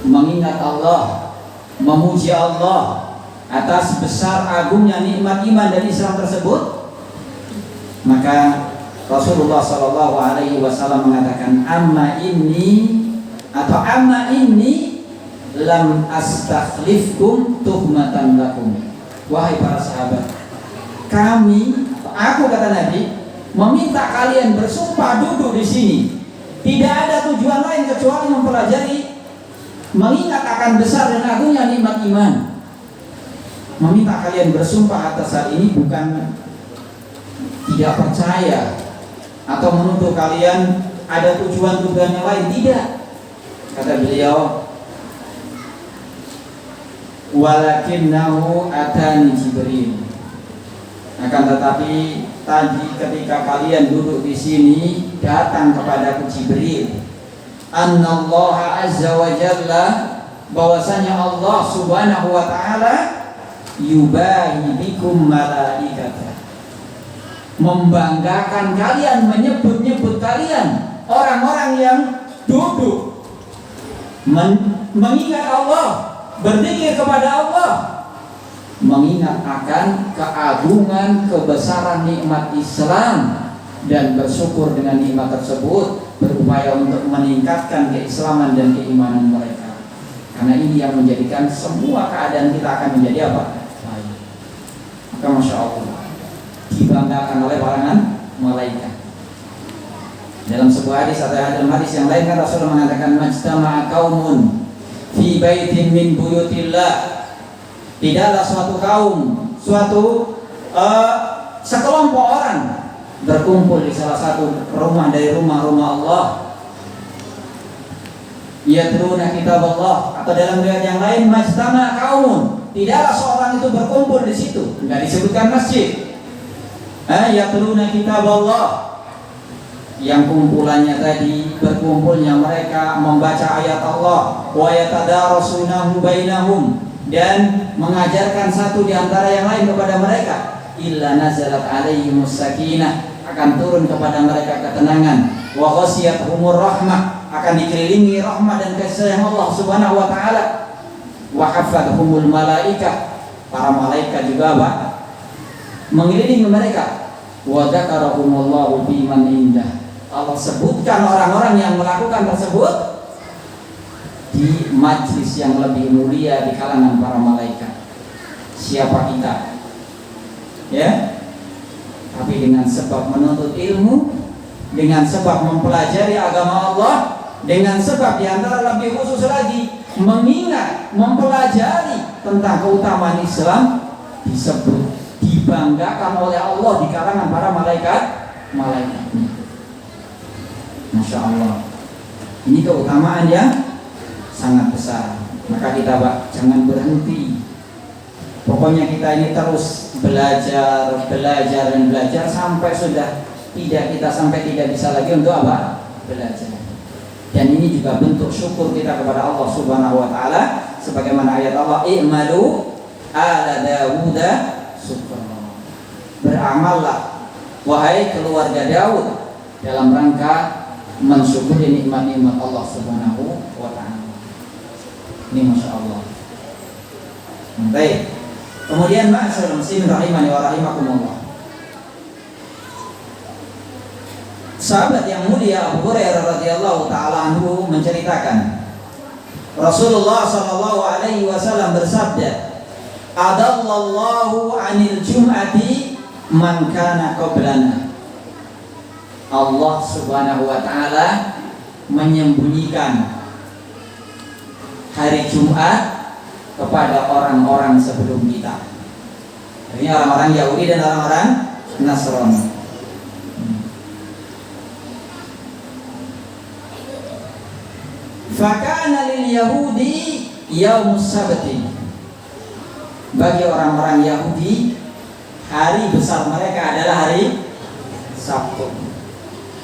mengingat Allah, memuji Allah atas besar agungnya nikmat iman dan Islam tersebut. Maka Rasulullah Shallallahu Alaihi Wasallam mengatakan, amma inni lam astakhlifkum tuhmatan lakum. Wahai para sahabat, aku kata Nabi, meminta kalian bersumpah duduk di sini. Tidak ada tujuan lain kecuali mempelajari, mengingat akan besar dan agungnya nikmat iman. Meminta kalian bersumpah atas hal ini bukan tidak percaya atau menuduh kalian ada tujuan-tujuan yang lain, tidak. Kata beliau, walakinnahu atani Jibril. Akan tetapi tadi ketika kalian duduk di sini datang kepadaku Jibril. Annallaha azza wa jalla, bahwasanya Allah Subhanahu wa taala yubahi bikum malaikata, membanggakan kalian, menyebut-nyebut kalian, orang-orang yang duduk mengingat Allah, berzikir kepada Allah, mengingat akan keagungan, kebesaran nikmat Islam dan bersyukur dengan nikmat tersebut, berupaya untuk meningkatkan keislaman dan keimanan mereka. Karena ini yang menjadikan semua keadaan kita akan menjadi apa? Baik. Maka Masya Allah, dibanggakan oleh para malaikat. Dalam sebuah hadis atau dalam hadis yang lain kan Rasulullah mengatakan, majtama'a qaumun fi baitin min buyutillah. Tidaklah suatu kaum, sekelompok orang berkumpul di salah satu rumah dari rumah-rumah Allah, yatluna kitab Allah, atau dalam riwayat yang lain majtama'a qaumun, tidaklah seorang itu berkumpul di situ, enggak disebutkan masjid. Yatluna kitab Allah, yang kumpulannya tadi berkumpulnya mereka membaca ayat Allah, wa yatadarasunahu bainahum, dan mengajarkan satu di antara yang lain kepada mereka. Illa nazalat alaihimus sakinah, akan turun kepada mereka ketenangan. Wa ghasiyatuhumur rahmah, akan dikelilingi rahmat dan kasih sayang Allah Subhanahu wa taala. Wa hafathumul malaikah, para malaikat juga mengelilingi mereka. Wa dzakarahumullahu biman indah, Allah sebutkan orang-orang yang melakukan tersebut di majlis yang lebih mulia di kalangan para malaikat. Siapa kita? Ya, tapi dengan sebab menuntut ilmu, dengan sebab mempelajari agama Allah, dengan sebab diantara lebih khusus lagi mengingat, mempelajari tentang keutamaan Islam, disebut, dibanggakan oleh Allah di kalangan para malaikat-malaikatnya. Masya Allah, ini keutamaan yang sangat besar. Maka kita jangan berhenti. Pokoknya kita ini terus belajar sampai tidak bisa lagi untuk apa? Belajar. Dan ini juga bentuk syukur kita kepada Allah Subhanahu wa taala, sebagaimana ayat Allah, i'malu ala Dawuda syukra. Beramallah wahai keluarga Daud dalam rangka mensyukuri nikmat-nikmat Allah Subhanahu wa taala. Ini Masya Allah. Baik. Kemudian ma'asyiral muslimin rahimani wa rahimakumullah. Sahabat yang mulia Abu Hurairah radhiyallahu taala anhu menceritakan, Rasulullah sallallahu alaihi wasallam bersabda, "Adallallahu 'anil jum'ati man kana qablana." Allah Subhanahu wa taala menyembunyikan hari Jumat kepada orang-orang sebelum kita. Ini orang-orang Yahudi dan orang-orang Nasrani. Fakana lil Yahudi yaumus sabti. Bagi orang-orang Yahudi, hari besar mereka adalah hari Sabtu.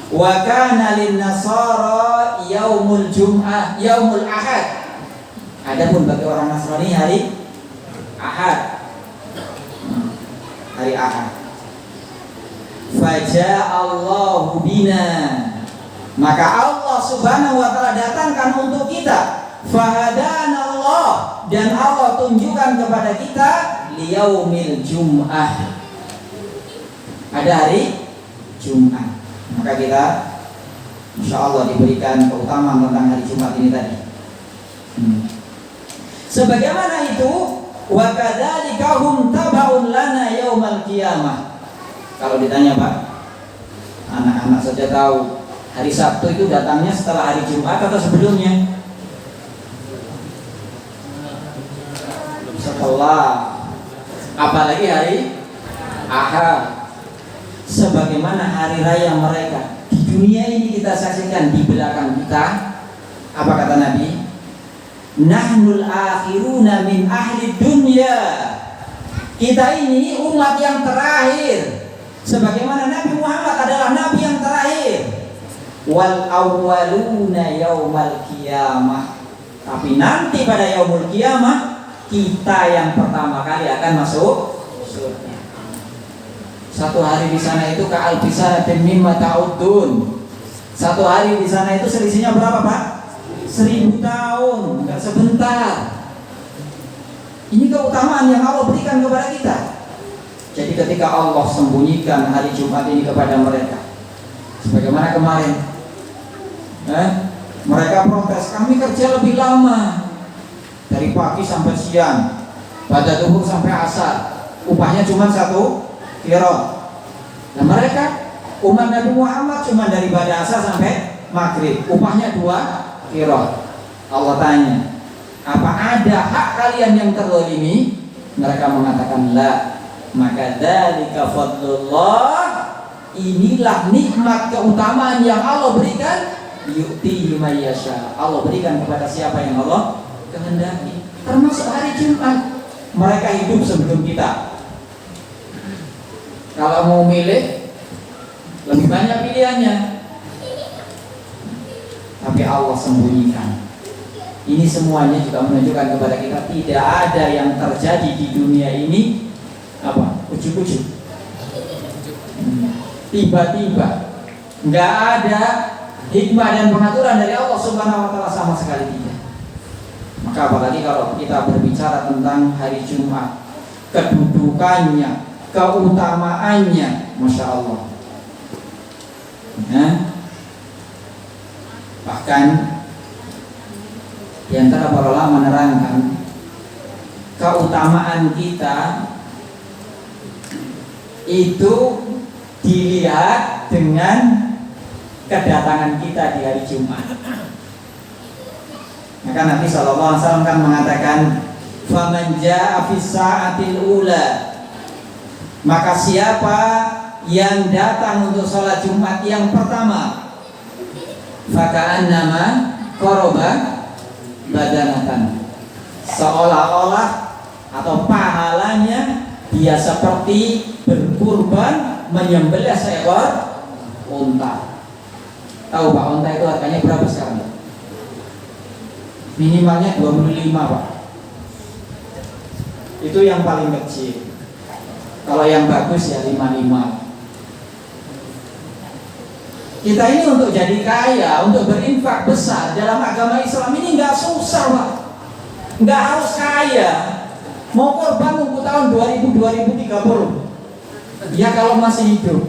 Wa kana lin Nasara yaumul Jum'ah, yaumul Ahad. Adapun bagi orang Nasrani hari Ahad. Hari Ahad. Faja'allahu bina. Maka Allah Subhanahu wa taala datangkan untuk kita. Fahadanallah, dan Allah tunjukkan kepada kita liyaumil Jum'ah. Ada hari Jumat. Maka kita insyaallah diberikan keutamaan tentang hari Jumat ini tadi. Sebagaimana itu, wa kadzalika hum tabaun lana yaumal qiyamah. Kalau ditanya, Pak, anak-anak saja tahu hari Sabtu itu datangnya setelah hari Jumat atau sebelumnya? Setelah. Apalagi hari Ahad. Sebagaimana hari raya mereka di dunia ini kita saksikan di belakang kita. Apa kata Nabi? Nahnul akhiruna min ahli dunya. Kita ini umat yang terakhir. Sebagaimana Nabi Muhammad adalah Nabi yang terakhir. Wal awwaluna yaumal qiyamah. Tapi nanti pada yaumul qiyamah kita yang pertama kali akan masuk surga. Satu hari di sana itu ka'albisanatin mimma ta'udun. Satu hari di sana itu selisihnya berapa, Pak? 1000 tahun, enggak sebentar. Ini keutamaan yang Allah berikan kepada kita. Jadi ketika Allah sembunyikan hari Jumat ini kepada mereka, sebagaimana kemarin, mereka protes, kami kerja lebih lama, dari pagi sampai siang, pada zuhur sampai asar, upahnya cuma 1 qirot. Dan mereka umat Nabi Muhammad cuma dari pada asar sampai maghrib, upahnya 2 qirot. Allah tanya, apa ada hak kalian yang terzalimi? Mereka mengatakan la. Maka dzalika fadlullah, inilah nikmat keutamaan yang Allah berikan, yu'tihi may yasha. Allah berikan kepada siapa yang Allah kehendaki. Termasuk hari Jumat. Mereka hidup sebelum kita. Kalau mau milih, lebih banyak pilihannya. Tapi Allah sembunyikan. Ini semuanya juga menunjukkan kepada kita tidak ada yang terjadi di dunia ini apa? Ujuk-ujuk. Tiba-tiba. Nggak ada hikmah dan pengaturan dari Allah Subhanahu wa taala sama sekali tidak. Maka apalagi kalau kita berbicara tentang hari Jumat, kedudukannya, keutamaannya, Masya Allah. Bahkan di antara para ulama menerangkan keutamaan kita itu dilihat dengan kedatangan kita di hari Jumat. Maka Nabi SAW kan mengatakan, "Faman jaa'a fis sa'atil ula." Maka siapa yang datang untuk sholat Jumat yang pertama, faka'annama qoroba badanatan, seolah-olah atau pahalanya dia seperti berkurban menyembelih seekor unta. Tahu Pak, unta itu harganya berapa sekarang? Minimalnya 25, Pak. Itu yang paling kecil. Kalau yang bagus ya 55. Kita ini untuk jadi kaya, untuk berinfak besar dalam agama Islam ini nggak susah, Pak. Nggak harus kaya. Mau korban nunggu tahun 2030. Ya kalau masih hidup.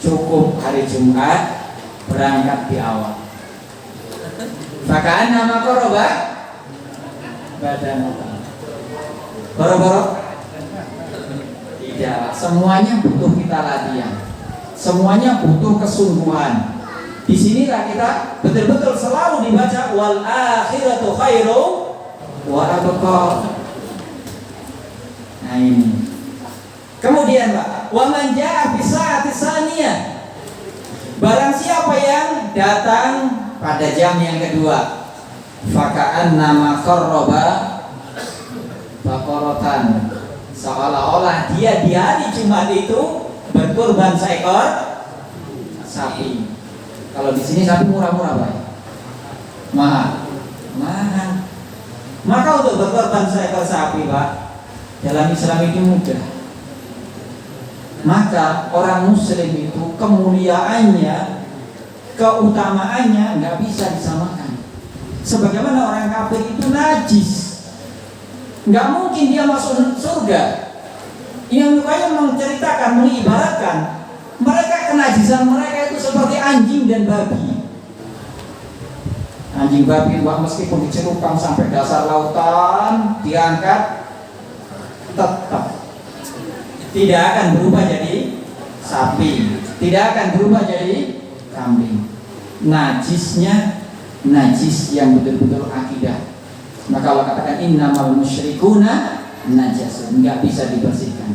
Cukup hari Jumat berangkat di awal. Bahkan nama koroba badan boro-boro tidak. Semuanya butuh kita latihan. Semuanya butuh kesungguhan. Di sinilah kita betul-betul selalu dibaca wal akhiratu khairu wa abqa. Nah ini. Kemudian Pak, Wa man jaa fi sa'ati tsaniyah. Barang siapa yang datang pada jam yang kedua, faka'annama qarraba baqaratan. Seolah-olah dia di hari Jumat itu berkurban seekor sapi. Kalau di sini sapi murah-murah, Pak. Mahal. Maka untuk berkorban seekor sapi, Pak, dalam Islam itu mudah. Maka orang Muslim itu kemuliaannya, keutamaannya nggak bisa disamakan. Sebagaimana orang kafir itu najis, nggak mungkin dia masuk surga. Yang Luqayyim menceritakan, mengibaratkan mereka, kenajisan mereka itu seperti anjing dan babi. Anjing babi, meskipun dicelupkan sampai dasar lautan, diangkat, tetap tidak akan berubah jadi sapi, tidak akan berubah jadi kambing. Najisnya najis yang betul-betul akidah. Maka Allah katakan innamal musyrikuna najasun, enggak bisa dibersihkan.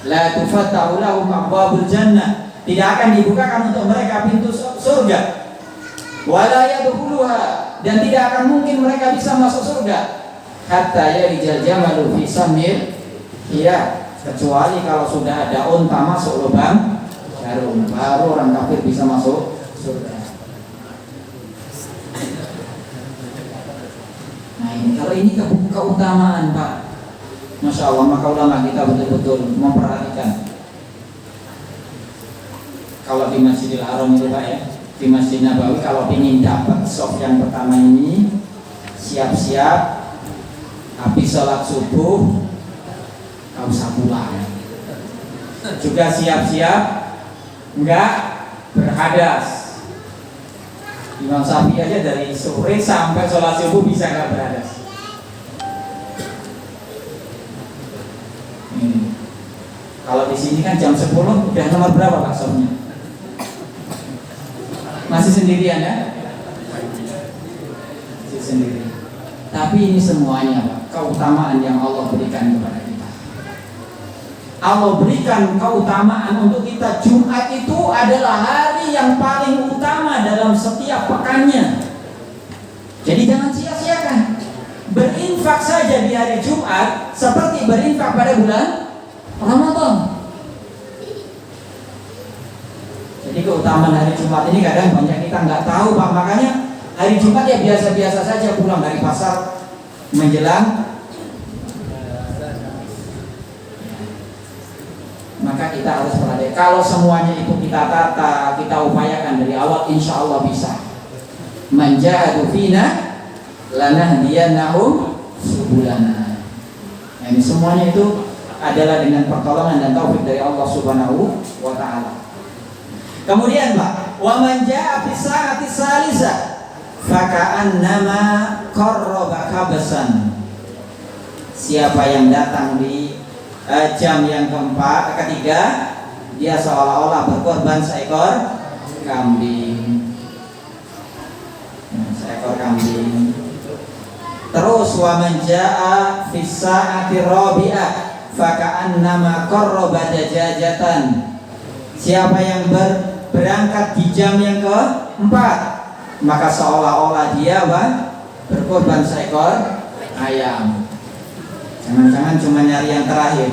La tufattahu lahum abwabul jannah, tidak akan dibukakan untuk mereka pintu surga. Wala yadkhuluha, dan tidak akan mungkin mereka bisa masuk surga. Hatta yarijal jamalu fi samil, ya, kecuali kalau sudah ada unta masuk lubang jarum, baru orang kafir bisa masuk surga. Nah ini, kalau ini keutamaan, Pak, Masya Allah, maka ulama kita betul-betul memperhatikan. Kalau di Masjidil Haram itu, Pak, ya, di Masjid Nabawi, kalau ingin dapat soft yang pertama ini, siap-siap habis sholat subuh gak usah pulang, juga siap-siap enggak berhadas. Imam Syafi'i aja dari sore sampai sholat subuh bisa enggak berhadas. Kalau di sini kan jam 10 udah nomor berapa Pak softnya? Masih sendirian ya? Masih sendirian. Tapi ini semuanya, Pak, keutamaan yang Allah berikan kepada kita. Allah berikan keutamaan untuk kita. Jumat itu adalah hari yang paling utama dalam setiap pekannya. Jadi jangan sia-siakan. Berinfak saja di hari Jumat seperti berinfak pada bulan Ramadan. Jadi keutamaan hari Jumat ini kadang banyak kita nggak tahu, Pak. Makanya hari Jumat ya biasa-biasa saja, pulang dari pasar menjelang, maka kita harus perhatikan. Kalau semuanya itu kita tata, kita upayakan dari awal, insya Allah bisa. Man jahadu fina lanahdiyannahum subulana. Nah, ini semuanya itu adalah dengan pertolongan dan taufik dari Allah Subhanahu wa Ta'ala. Kemudian, Pak, wa man jaa fi sa'ati salisah faka'annama qarraba kabasan. Siapa yang datang di jam yang ketiga, dia seolah-olah berkorban seekor kambing. Seekor kambing. Terus wa man jaa fi sa'ati rabi'ah faka'annama qarraba dajajatan. Siapa yang berangkat di jam yang keempat, maka seolah-olah dia berkorban seekor ayam. Jangan-jangan cuma nyari yang terakhir.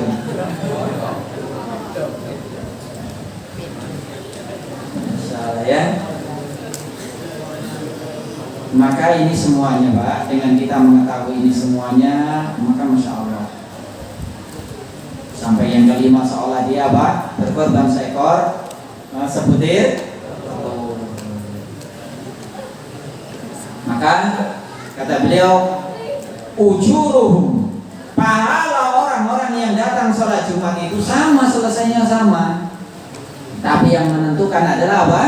Salah ya. Maka ini semuanya, Pak, dengan kita mengetahui ini semuanya, maka Masya Allah. Sampai yang kelima seolah dia berkorban seekor sebutir telur. Maka kata beliau, ujuruhum, pahala orang-orang yang datang sholat Jumat itu sama, selesainya sama. Tapi yang menentukan adalah apa?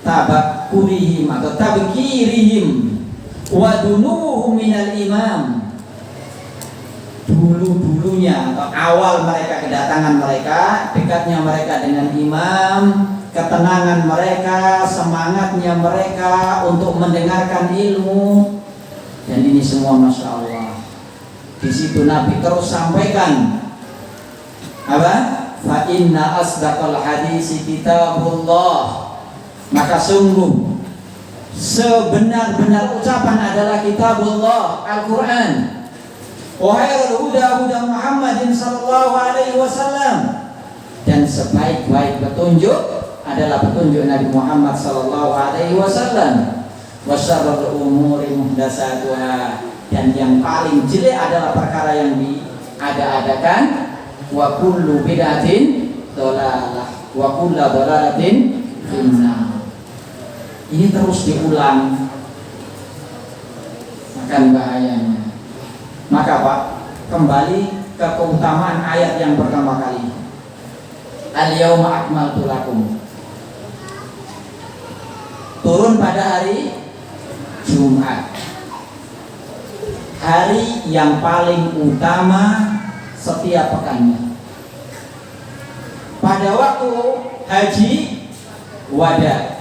Tabakurihim atau tabkirihim wa dunuhum minal imam. Dulu-dulunya atau awal mereka, kedatangan mereka, dekatnya mereka dengan imam, ketenangan mereka, semangatnya mereka untuk mendengarkan ilmu. Dan ini semua Masya Allah. Di situ Nabi terus sampaikan apa? fa inna asdaqal hadisi kitabullah. Maka sungguh sebenar-benar ucapan adalah kitabullah, Al-Quran. Wa khairul huda huda Muhammadin sallallahu alaihi wasallam. Dan sebaik-baik petunjuk adalah petunjuk Nabi Muhammad sallallahu alaihi wasallam. Wa syarrul umuri muhdatsatuha. Dan yang paling jelek adalah perkara yang diada-adakan. Wa kullu bid'atin dhalalah wa kullu dhalalatin finnar. Ini terus diulang, akan bahayanya. Maka Pak, kembali ke keutamaan ayat yang pertama kali. Al-yawma akmaltu lakum. Turun pada hari Jumat, hari yang paling utama setiap pekannya. Pada waktu haji wada.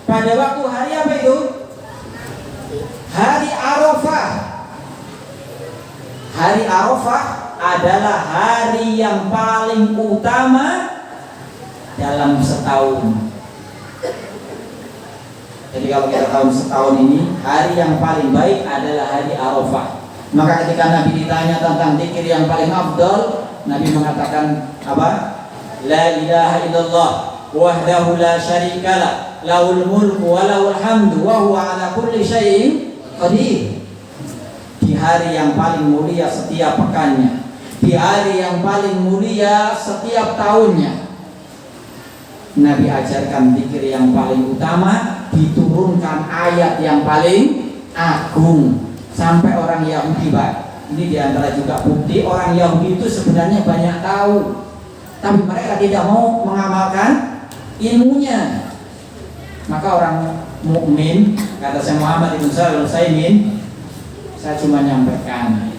Pada waktu hari apa itu? Hari Arafah. Hari Arafah adalah hari yang paling utama dalam setahun. Jadi kalau kita tahu setahun ini, hari yang paling baik adalah hari Arafah. Maka ketika Nabi ditanya tentang zikir yang paling afdal, Nabi mengatakan apa? La ilaha illallah wahdahu la syarikalah lahul mulku wa lahul hamdu wa huwa ala kulli syai'in qadir. Di hari yang paling mulia setiap pekannya, di hari yang paling mulia setiap tahunnya, Nabi ajarkan zikir yang paling utama, diturunkan ayat yang paling agung. Sampai orang Yahudi, Pak, ini diantara juga bukti orang Yahudi itu sebenarnya banyak tahu, tapi mereka tidak mau mengamalkan ilmunya. Maka orang mukmin, kata Syekh Muhammad Ibn Shalih Al-Utsaimin, saya cuma nyampaikan.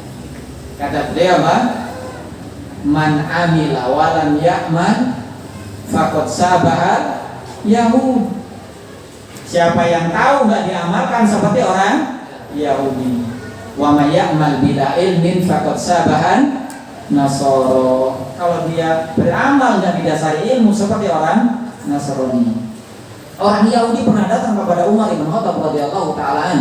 Kata beliau apa? Man amila walam ya'man faqad sabahal Yahud. Siapa yang tahu nggak diamalkan seperti orang Yahudi. Wa may ya'mal bila ilmin faqad sabahan Nasoro. Kalau dia beramal dan didasari ilmu seperti orang Nasrani. Orang Yahudi pernah datang kepada Umar bin Khattab radhiyallahu ta'ala an,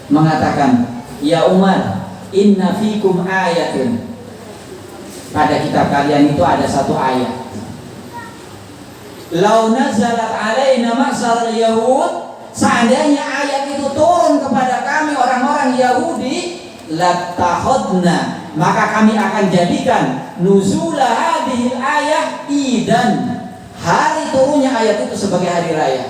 mengatakan, "Ya Umar, inna fikum ayatin." Pada kitab kalian itu ada satu ayat. "Lau nazalat alaina ma'syar al-yahud." Seandainya ayat itu turun kepada kami orang-orang Yahudi, lattakhadna, maka kami akan jadikan nuzula hadhil ayah idan, hari turunnya ayat itu sebagai hari raya.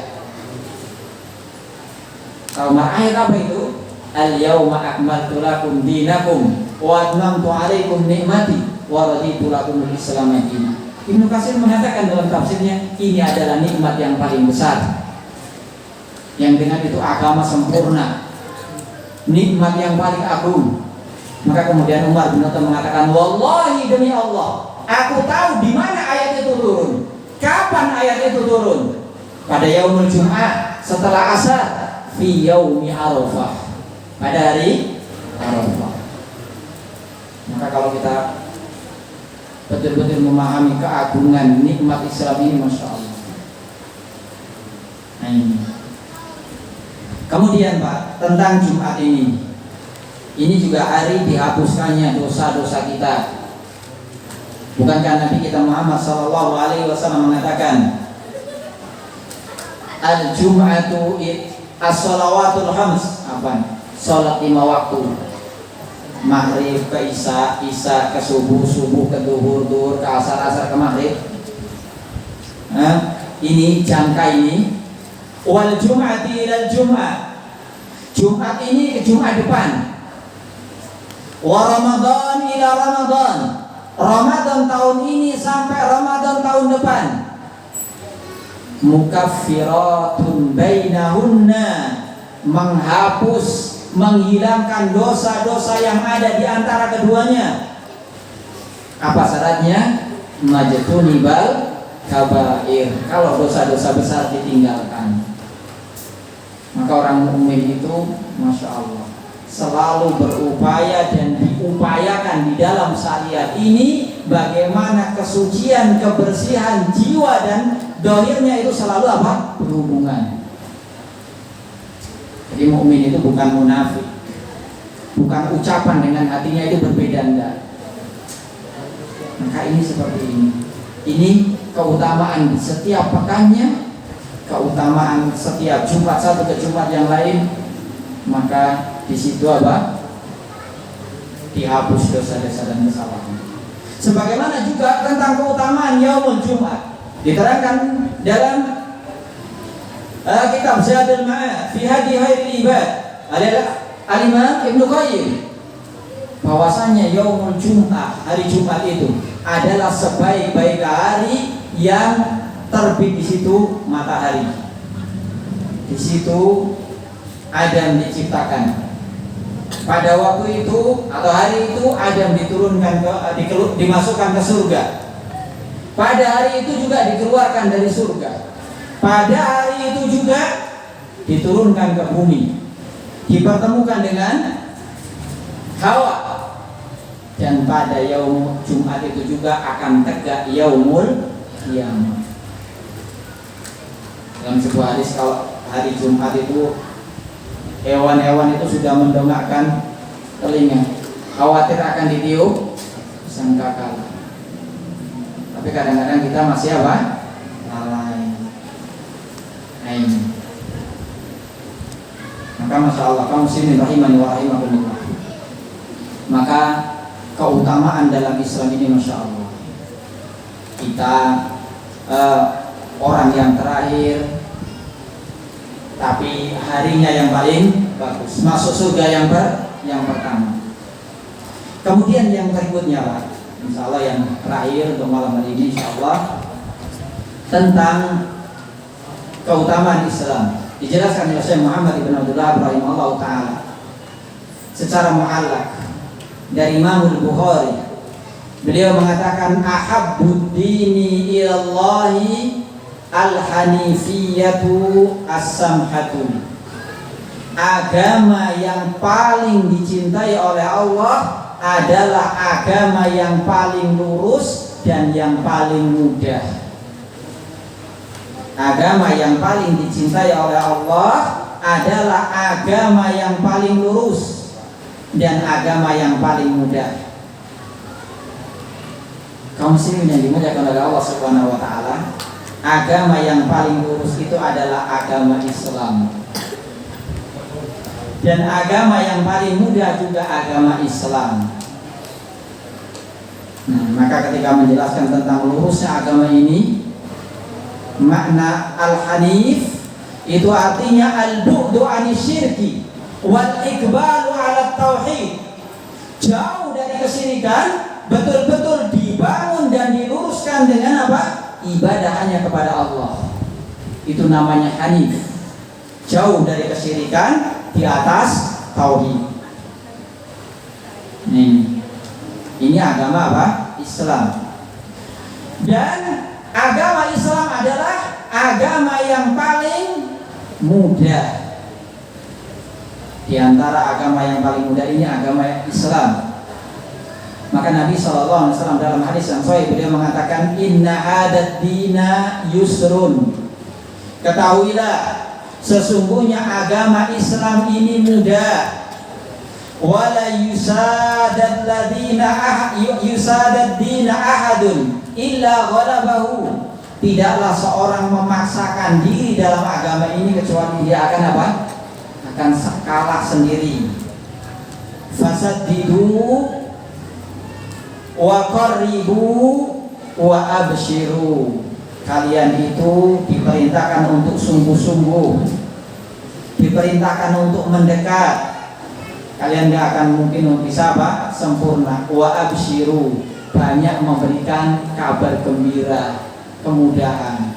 Kalau ayat apa itu? Al-yawma akmaltu lakum dinakum wa atmamtu alaikum ni'mati wa raditu lakum al-islam dinan. Ibnu Katsir mengatakan dalam tafsirnya, ini adalah nikmat yang paling besar, yang dengan itu agama sempurna, nikmat yang paling agung. Maka kemudian Umar bin Khattab mengatakan, wallahi demi Allah, aku tahu di mana ayat itu turun. Kapan ayat itu turun? Pada yaumul Jum'ah, setelah asar, fi yaumi Arafah, pada hari Arafah. Maka kalau kita betul-betul memahami keagungan nikmat Islam ini, Masya Allah. Nah ini. Kemudian Pak, tentang Jumat ini juga hari dihapuskannya dosa-dosa kita. Bukankah Nabi kita Muhammad sallallahu alaihi wasallam mengatakan, al-jum'atu as-shalawatul khams, apa? Salat 5 waktu. Maghrib ke isya, isya ke subuh, subuh ke duhur, duhur ke asar, asar ke maghrib. Ini jangka ini. Wal jum'ati ilal jum'ah, Jumat ini ke Jumat depan. Wa Ramadan ila Ramadan, Ramadan tahun ini sampai Ramadan tahun depan. Mukaffiratun bainahunna, menghapus, menghilangkan dosa-dosa yang ada di antara keduanya. Apa syaratnya? Majtunibal kabair, kalau dosa-dosa besar ditinggalkan. Maka orang mukmin itu, Masya Allah, selalu berupaya dan diupayakan di dalam syariat ini bagaimana kesucian, kebersihan jiwa dan dohirnya itu selalu apa? Berhubungan. Jadi mukmin itu bukan munafik, bukan ucapan dengan hatinya itu berbeda, enggak. Maka ini seperti ini. Ini keutamaan setiap pekannya, keutamaan setiap Jumat satu ke Jumat yang lain. Maka di situ apa? Dihapus dosa-dosa dan kesalahan. Sebagaimana juga tentang keutamaan Yaumul Jumat diterangkan dalam kitab Zadul Ma'ad fi Hadi Khairil Ibad Al-Imam Ibnu Qayyim, bahwasanya Yaumul Jumat, hari Jumat itu adalah sebaik-baik hari yang terbit di situ matahari. Di situ Adam diciptakan. Pada waktu itu atau hari itu Adam diturunkan dimasukkan ke surga. Pada hari itu juga dikeluarkan dari surga. Pada hari itu juga diturunkan ke bumi, dipertemukan dengan Hawa. Dan pada yaum Jumat itu juga akan tegak yaumul qiyamah. Dalam sebuah hadis, kalau hari Jumat itu hewan-hewan itu sudah mendongakkan telinga, khawatir akan ditiup sangkakala. Tapi kadang-kadang kita masih apa? Lalai. Nah ini. Maka masya Allah, kaum muslimin rahimani wa rahimakumullah. Maka keutamaan dalam Islam ini masya Allah. Kita orang yang terakhir, tapi harinya yang paling bagus, masuk surga yang pertama. Kemudian yang berikutnya Pak, insya Allah yang terakhir untuk malam hari ini insya Allah, tentang keutamaan Islam dijelaskan oleh Syekh Muhammad ibn Abdullah rahimahullah ta'ala secara mu'allaq dari Imam Al-Bukhari. Beliau mengatakan ahabbud dini ilallahi al-hanifiyatu as-samhatu. Agama yang paling dicintai oleh Allah adalah agama yang paling lurus dan yang paling mudah. Agama yang paling dicintai oleh Allah adalah agama yang paling lurus dan agama yang paling mudah. Kaum muslimin yang dimuliakan oleh Allah Subhanahu wa taala, agama yang paling lurus itu adalah agama Islam. Dan agama yang paling mudah juga agama Islam. Nah, maka ketika menjelaskan tentang lurusnya agama ini, makna al-hanif itu artinya al-bu'du 'ani syirki wal iqbalu 'ala tauhid. Jauh dari kesyirikan, betul-betul dibangun dan diluruskan dengan apa? Ibadah hanya kepada Allah. Itu namanya hanif. Jauh dari kesyirikan, di atas tauhid. Ini agama apa? Islam. Dan agama Islam adalah agama yang paling mudah. Di antara agama yang paling mudah ini agama Islam. Maka Nabi SAW dalam hadis yang sahih beliau mengatakan inna hadad dina yusrun. Ketahuilah sesungguhnya agama Islam ini mudah. Wala yusadad dina ahadun illa ghalabahu. Tidaklah seorang memaksakan diri dalam agama ini kecuali dia akan apa? Akan kalah sendiri. Fasaddidu wa qarribu wa abshiru. Kalian itu diperintahkan untuk sungguh-sungguh, diperintahkan untuk mendekat. Kalian gak akan mungkin bisa apa? Sempurna. Wa abshiru, banyak memberikan kabar gembira, kemudahan.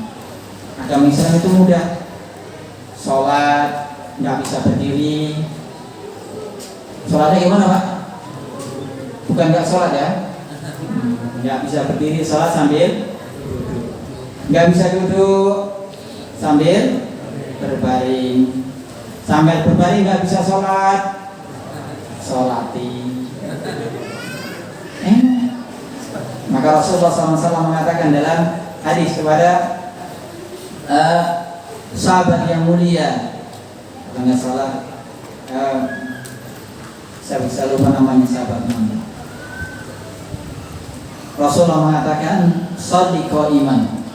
Agama Islam itu mudah. Sholat gak bisa berdiri. Sholatnya gimana Pak? Bukan gak sholat ya, gak bisa berdiri sholat sambil, gak bisa duduk sambil berbaring. Sambil berbaring gak bisa sholat. sholati. Maka Rasulullah SAW mengatakan dalam hadis kepada sahabat yang mulia, kalau nggak salah saya bisa lupa namanya sahabat mana. Rasulullah mengatakan, sholli qa'iman,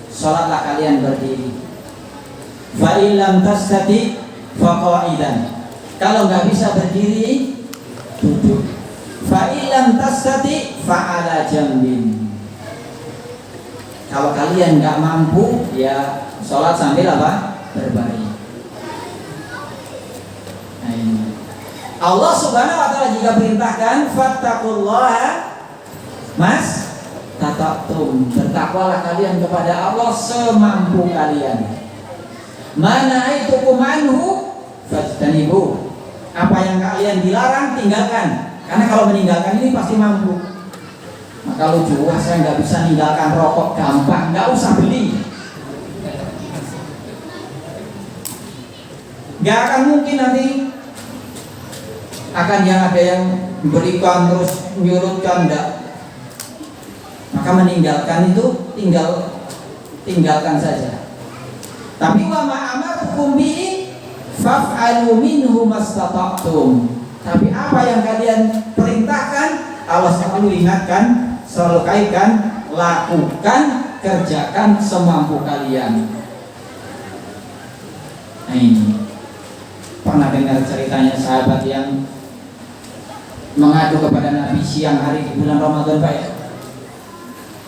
sholatlah kalian berdiri. Fa illam tastati fa qa'idan, kalau nggak bisa berdiri duduk. Fa illam tastati fa ala jambin, kalau kalian nggak mampu ya sholat sambil apa? Berbaring. Nah, ini Allah Subhanahu wa taala juga perintahkan fattaqullaha mas tataqtum, bertakwalah kalian kepada Allah semampu kalian. Mana itu anhu fajtanibu, apa yang kalian dilarang tinggalkan, karena kalau meninggalkan ini pasti mampu. Maka lucu, wah saya nggak bisa meninggalkan rokok, gampang, nggak usah beli. Nggak akan mungkin nanti akan yang ada yang berikan terus menyurutkan, enggak. Maka meninggalkan itu tinggalkan saja. Tapi wa ma amartukum bihi faf'alu minhu mastata'tum. Tapi apa yang kalian perintahkan, Allah selalu ingatkan, selalu kaitkan, lakukan, kerjakan semampu kalian. Nah ini pernah dengar ceritanya sahabat yang mengadu kepada Nabi siang hari di bulan Ramadan, Pak ya?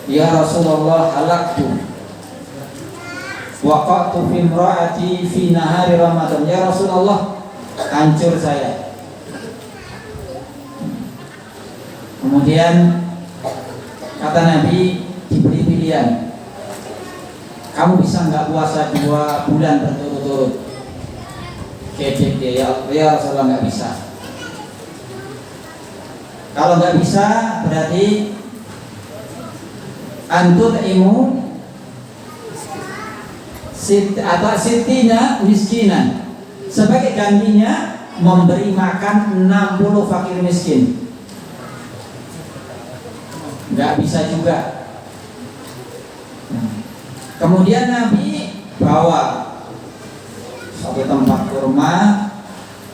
Ya Rasulullah, halaktu waqa'tu fi imra'ati fi nahari Ramadan. Ya Rasulullah, hancur saya. Kemudian kata Nabi, diberi pilihan, kamu bisa nggak puasa 2 bulan berturut-turut? Kecek dia, ya Rasulullah, nggak bisa. Kalau nggak bisa berarti antut imu atau sitina miskinan, sebagai gantinya memberi makan 60 fakir miskin. Nggak bisa juga. Kemudian Nabi bawa satu tempat kurma,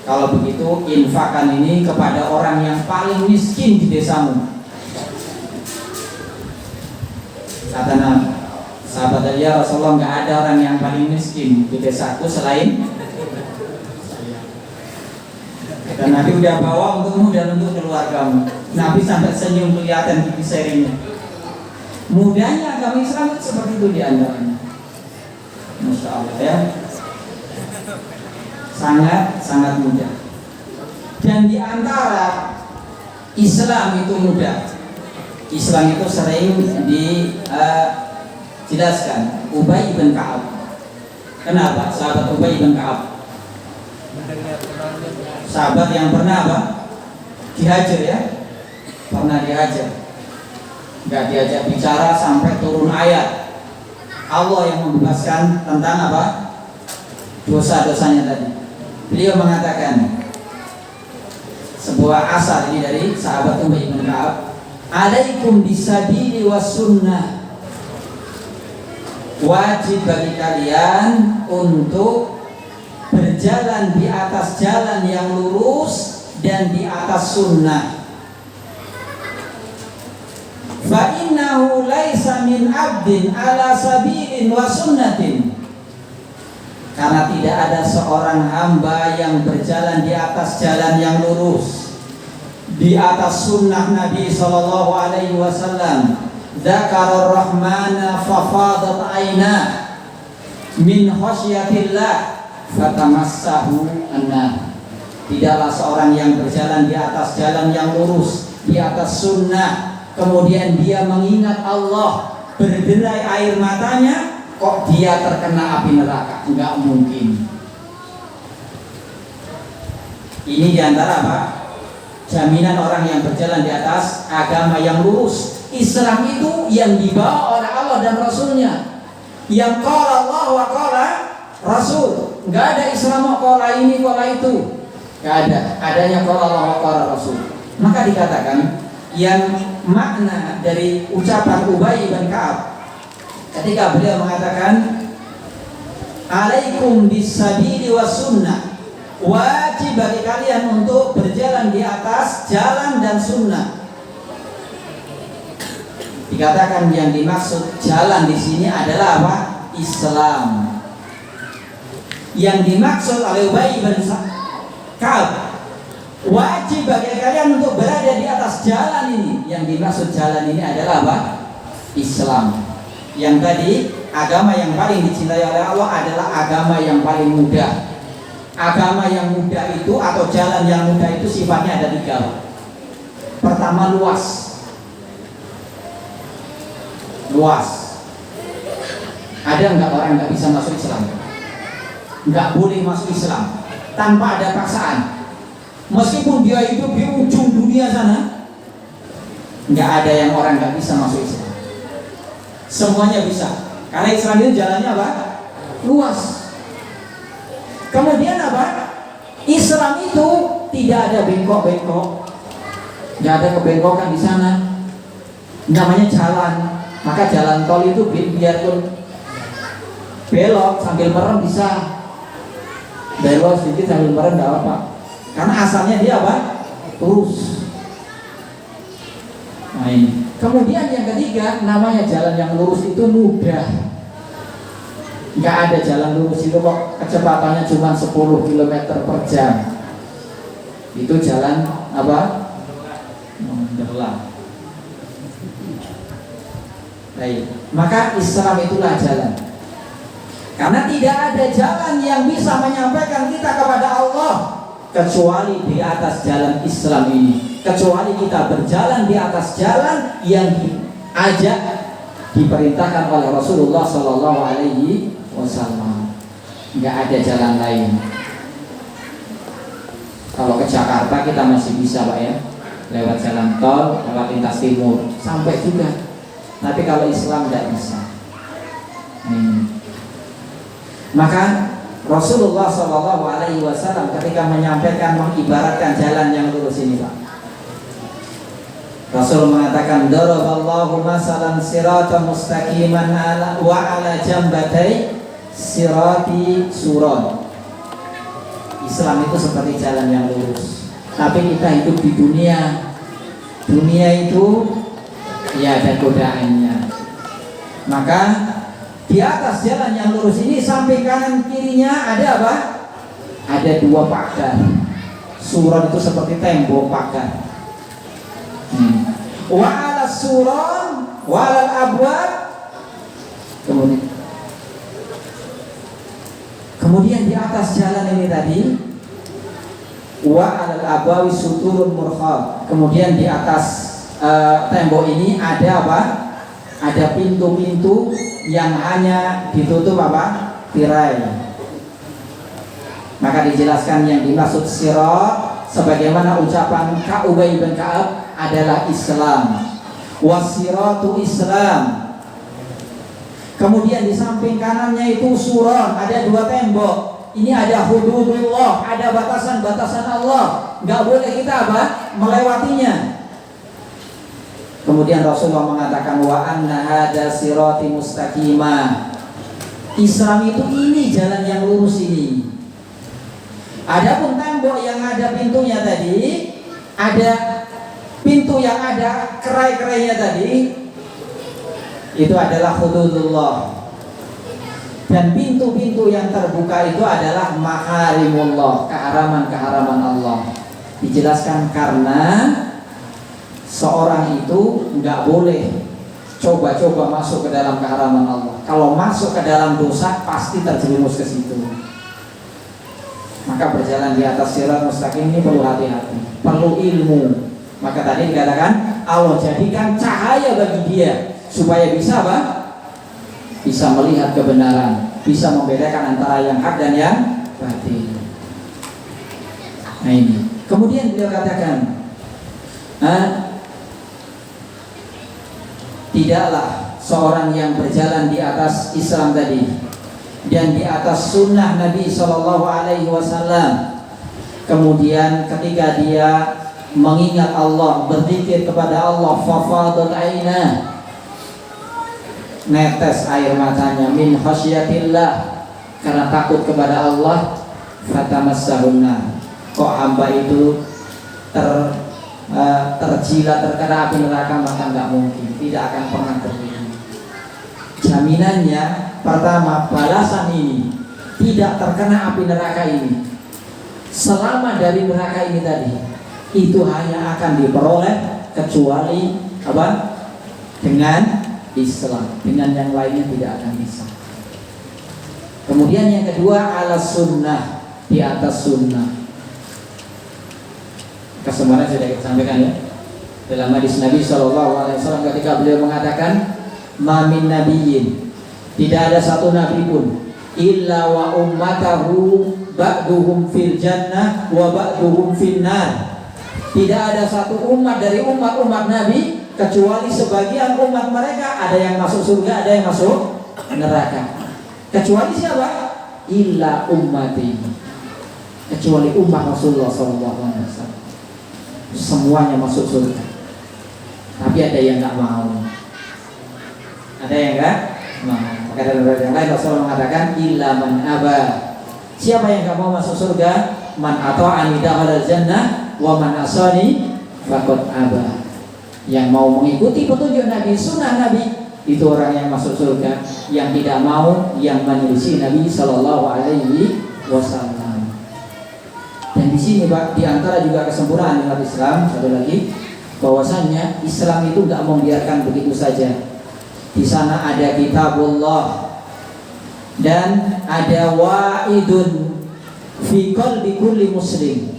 kalau begitu infakkan ini kepada orang yang paling miskin di desamu. Kata Nabi, sahabat dia, Rasulullah, nggak ada orang yang paling miskin di desaku selain saya. Kata Nabi, udah bawa untukmu dan untuk keluargamu. Nabi sampai senyum kelihatan gigi serinya. Mudahnya agama Islam itu seperti itu di antaranya. Masya Allah ya, sangat mudah. Dan di antara Islam itu mudah, Islam itu sering dijelaskan. Ubay bin Ka'ab. Kenapa? Sahabat Ubay bin Ka'ab, sahabat yang pernah apa? Dihajar ya, pernah dihajar. Nggak diajak bicara sampai turun ayat Allah yang membebaskan tentang apa? Dosa-dosanya tadi. Beliau mengatakan sebuah asar ini dari sahabat Ubay bin Ka'ab, alaikum bisabili was sunnah, wajib bagi kalian untuk berjalan di atas jalan yang lurus dan di atas sunnah. Fa innahu laisa min abdin ala sabilin wa sunnatin, karena tidak ada seorang hamba yang berjalan di atas jalan yang lurus, di atas sunnah Nabi sallallahu alaihi wasallam. Dzakara rahmana fafadat aina min khasyatillah fatamassahu anna. Tidaklah seorang yang berjalan di atas jalan yang lurus, di atas sunnah, kemudian dia mengingat Allah, berderai air matanya, kok dia terkena api neraka? Enggak mungkin. Ini diantara apa? Jaminan orang yang berjalan di atas agama yang lurus. Islam itu yang dibawa oleh Allah dan Rasulnya, yang qala Allah wa qala Rasul. Enggak ada Islam qala ini qala itu. Nggak ada. Adanya qala Allah wa qala Rasul. Maka dikatakan yang makna dari ucapan Ubay bin Ka'ab ketika beliau mengatakan alaikum bisabili was sunnah, wajib bagi kalian untuk berjalan di atas jalan dan sunnah. Dikatakan yang dimaksud jalan di sini adalah apa? Islam. Yang dimaksud oleh Ubay bin Ka'ab, wajib bagi kalian untuk berada di atas jalan ini. Yang dimaksud jalan ini adalah apa? Islam. Yang tadi agama yang paling dicintai oleh Allah adalah agama yang paling mudah. Agama yang mudah itu atau jalan yang mudah itu sifatnya ada 3. Pertama, luas. Ada nggak orang nggak bisa masuk Islam? Nggak boleh masuk Islam tanpa ada paksaan. Meskipun dia hidup di ujung dunia sana, nggak ada yang orang nggak bisa masuk Islam. Semuanya bisa. Karena Islam itu jalannya apa? Luas. Kemudian apa? Islam itu tidak ada bengkok-bengkok, nggak ada kebengkokan di sana. Namanya jalan. Maka jalan tol itu biarpun belok sambil merem bisa, belok sedikit sambil merem nggak apa-apa. Karena asalnya dia apa? Lurus. Nah ini. Kemudian yang ketiga, namanya jalan yang lurus itu mudah. Nggak ada jalan lurus itu kok kecepatannya cuma 10 km per jam. Itu jalan apa? Menderlang. Baik. Maka Islam itulah jalan. Karena tidak ada jalan yang bisa menyampaikan kita kepada Allah kecuali di atas jalan Islam ini. Kecuali kita berjalan di atas jalan yang diajak, diperintahkan oleh Rasulullah Sallallahu Alaihi Wasallam. Nggak ada jalan lain. Kalau ke Jakarta kita masih bisa Pak ya, lewat jalan tol, lewat lintas timur sampai juga. Tapi kalau Islam nggak bisa. Maka Rasulullah Sallallahu Alaihi Wasallam ketika menyampaikan, mengibaratkan jalan yang lurus ini Pak, Rasul mengatakan daraballahu masalan siratan mustaqiman wa ala jambatai sirati suron. Islam itu seperti jalan yang lurus. Tapi kita hidup di dunia. Dunia itu ya ada godaannya. Maka di atas jalan yang lurus ini samping kanan kirinya ada apa? Ada 2 pagar. Suron itu seperti tembok pagar. Wa ala suron wa ala abwab. Kemudian di atas jalan ini tadi wa ala abwawi suturun murkhab. Kemudian di atas tembok ini ada apa? Ada pintu-pintu yang hanya ditutup apa? Tirai. Maka dijelaskan yang dimaksud sirat sebagaimana ucapan Ubay bin Ka'ab adalah Islam. Wasiratu Islam. Kemudian di samping kanannya itu suron, ada 2 tembok. Ini ada hududullah, ada batasan-batasan Allah. Nggak boleh kita apa? Melewatinya. Kemudian Rasulullah mengatakan wa anna hada sirati mustaqimah. Islam itu ini jalan yang lurus ini. Adapun tembok yang ada pintunya tadi, ada pintu yang ada kerai-kerainya tadi, itu adalah hududullah. Dan pintu-pintu yang terbuka itu adalah maharimullah, keharaman-keharaman Allah. Dijelaskan karena seorang itu nggak boleh coba-coba masuk ke dalam keharaman Allah. Kalau masuk ke dalam dosa pasti terjerumus ke situ. Maka berjalan di atas sirat mustaqim ini perlu hati-hati, perlu ilmu. Maka tadi dikatakan Allah jadikan cahaya bagi dia supaya bisa apa? Bisa melihat kebenaran, bisa membedakan antara yang hak dan yang batil. Nah ini. Kemudian beliau katakan, tidaklah seorang yang berjalan di atas Islam tadi dan di atas sunnah Nabi Sallallahu Alaihi Wasallam kemudian ketika dia mengingat Allah, berzikir kepada Allah, fafadat aina, netes air matanya, min khasyatillah, karena takut kepada Allah, fatamassahunna, kok hamba itu terjilat terkena api neraka, maka nggak mungkin, tidak akan pernah terjadi. Jaminannya pertama, balasan ini tidak terkena api neraka ini selama dari neraka ini tadi, itu hanya akan diperoleh kecuali apa? Dengan Islam, dengan yang lainnya tidak akan bisa. Kemudian yang kedua, ala sunnah, di atas sunnah. Kemarin sudah kita sampaikan ya, dalam hadis Nabi SAW ketika beliau mengatakan, mamin nabiyyin, tidak ada satu nabi pun, illa wa ummatahu ba'duhum fil jannah wa ba'duhum fil nar. Tidak ada satu umat dari umat-umat Nabi kecuali sebagian umat mereka ada yang masuk surga, ada yang masuk neraka. Kecuali siapa? Illa ummati, kecuali umat Rasulullah SAW. Semuanya masuk surga, tapi ada yang nggak mau, ada yang nggak mau. Maka dalam riwayat yang lain Rasulullah mengatakan, illa man aba, siapa yang nggak mau masuk surga? Man ata'ani dakhala jannah wa man asani faqad aba. Yang mau mengikuti petunjuk Nabi, sunnah Nabi, itu orang yang masuk surga. Yang tidak mau, yang menyelisih Nabi Sallallahu Alaihi Wasallam. Dan di sini Pak, di antara juga kesempurnaan umat Islam, satu lagi, bahwasannya Islam itu nggak membiarkan begitu saja. Di sana ada kitabullah dan ada wa'idun fi qalbi kulli muslim.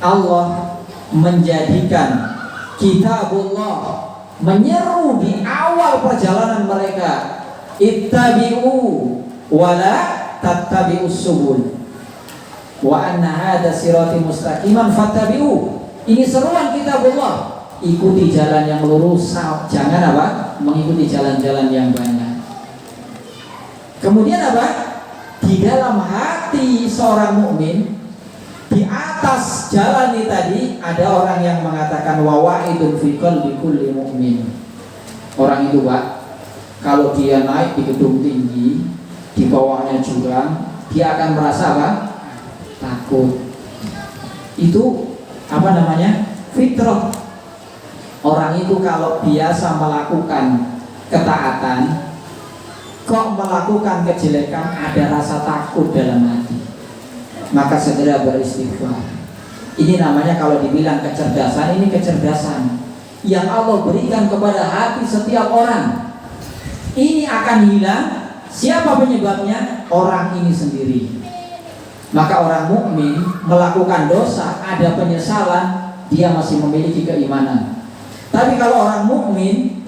Allah menjadikan kitabullah, menyeru di awal perjalanan mereka, ittabi'u wala tattabi'us subul wa anna hadha sirati mustaqiman fattabi'u. Ini seruan kitabullah, ikuti jalan yang lurus, jangan apa? Mengikuti jalan-jalan yang banyak. Kemudian apa? Di dalam hati seorang mukmin, di atas jalan ini tadi ada orang yang mengatakan wa wa'idun fi qalbi kulli mu'min. Orang itu Pak, kalau dia naik di gedung tinggi, di bawahnya jurang, dia akan merasa apa? Takut. Itu apa namanya? Fitrah. Orang itu kalau biasa melakukan ketaatan, kok melakukan kejelekan, ada rasa takut dalam hati, maka segera beristighfar. Ini namanya kalau dibilang kecerdasan, ini kecerdasan yang Allah berikan kepada hati setiap orang. Ini akan hilang. Siapa penyebabnya? Orang ini sendiri. Maka orang mukmin melakukan dosa, ada penyesalan, dia masih memiliki keimanan. Tapi kalau orang mukmin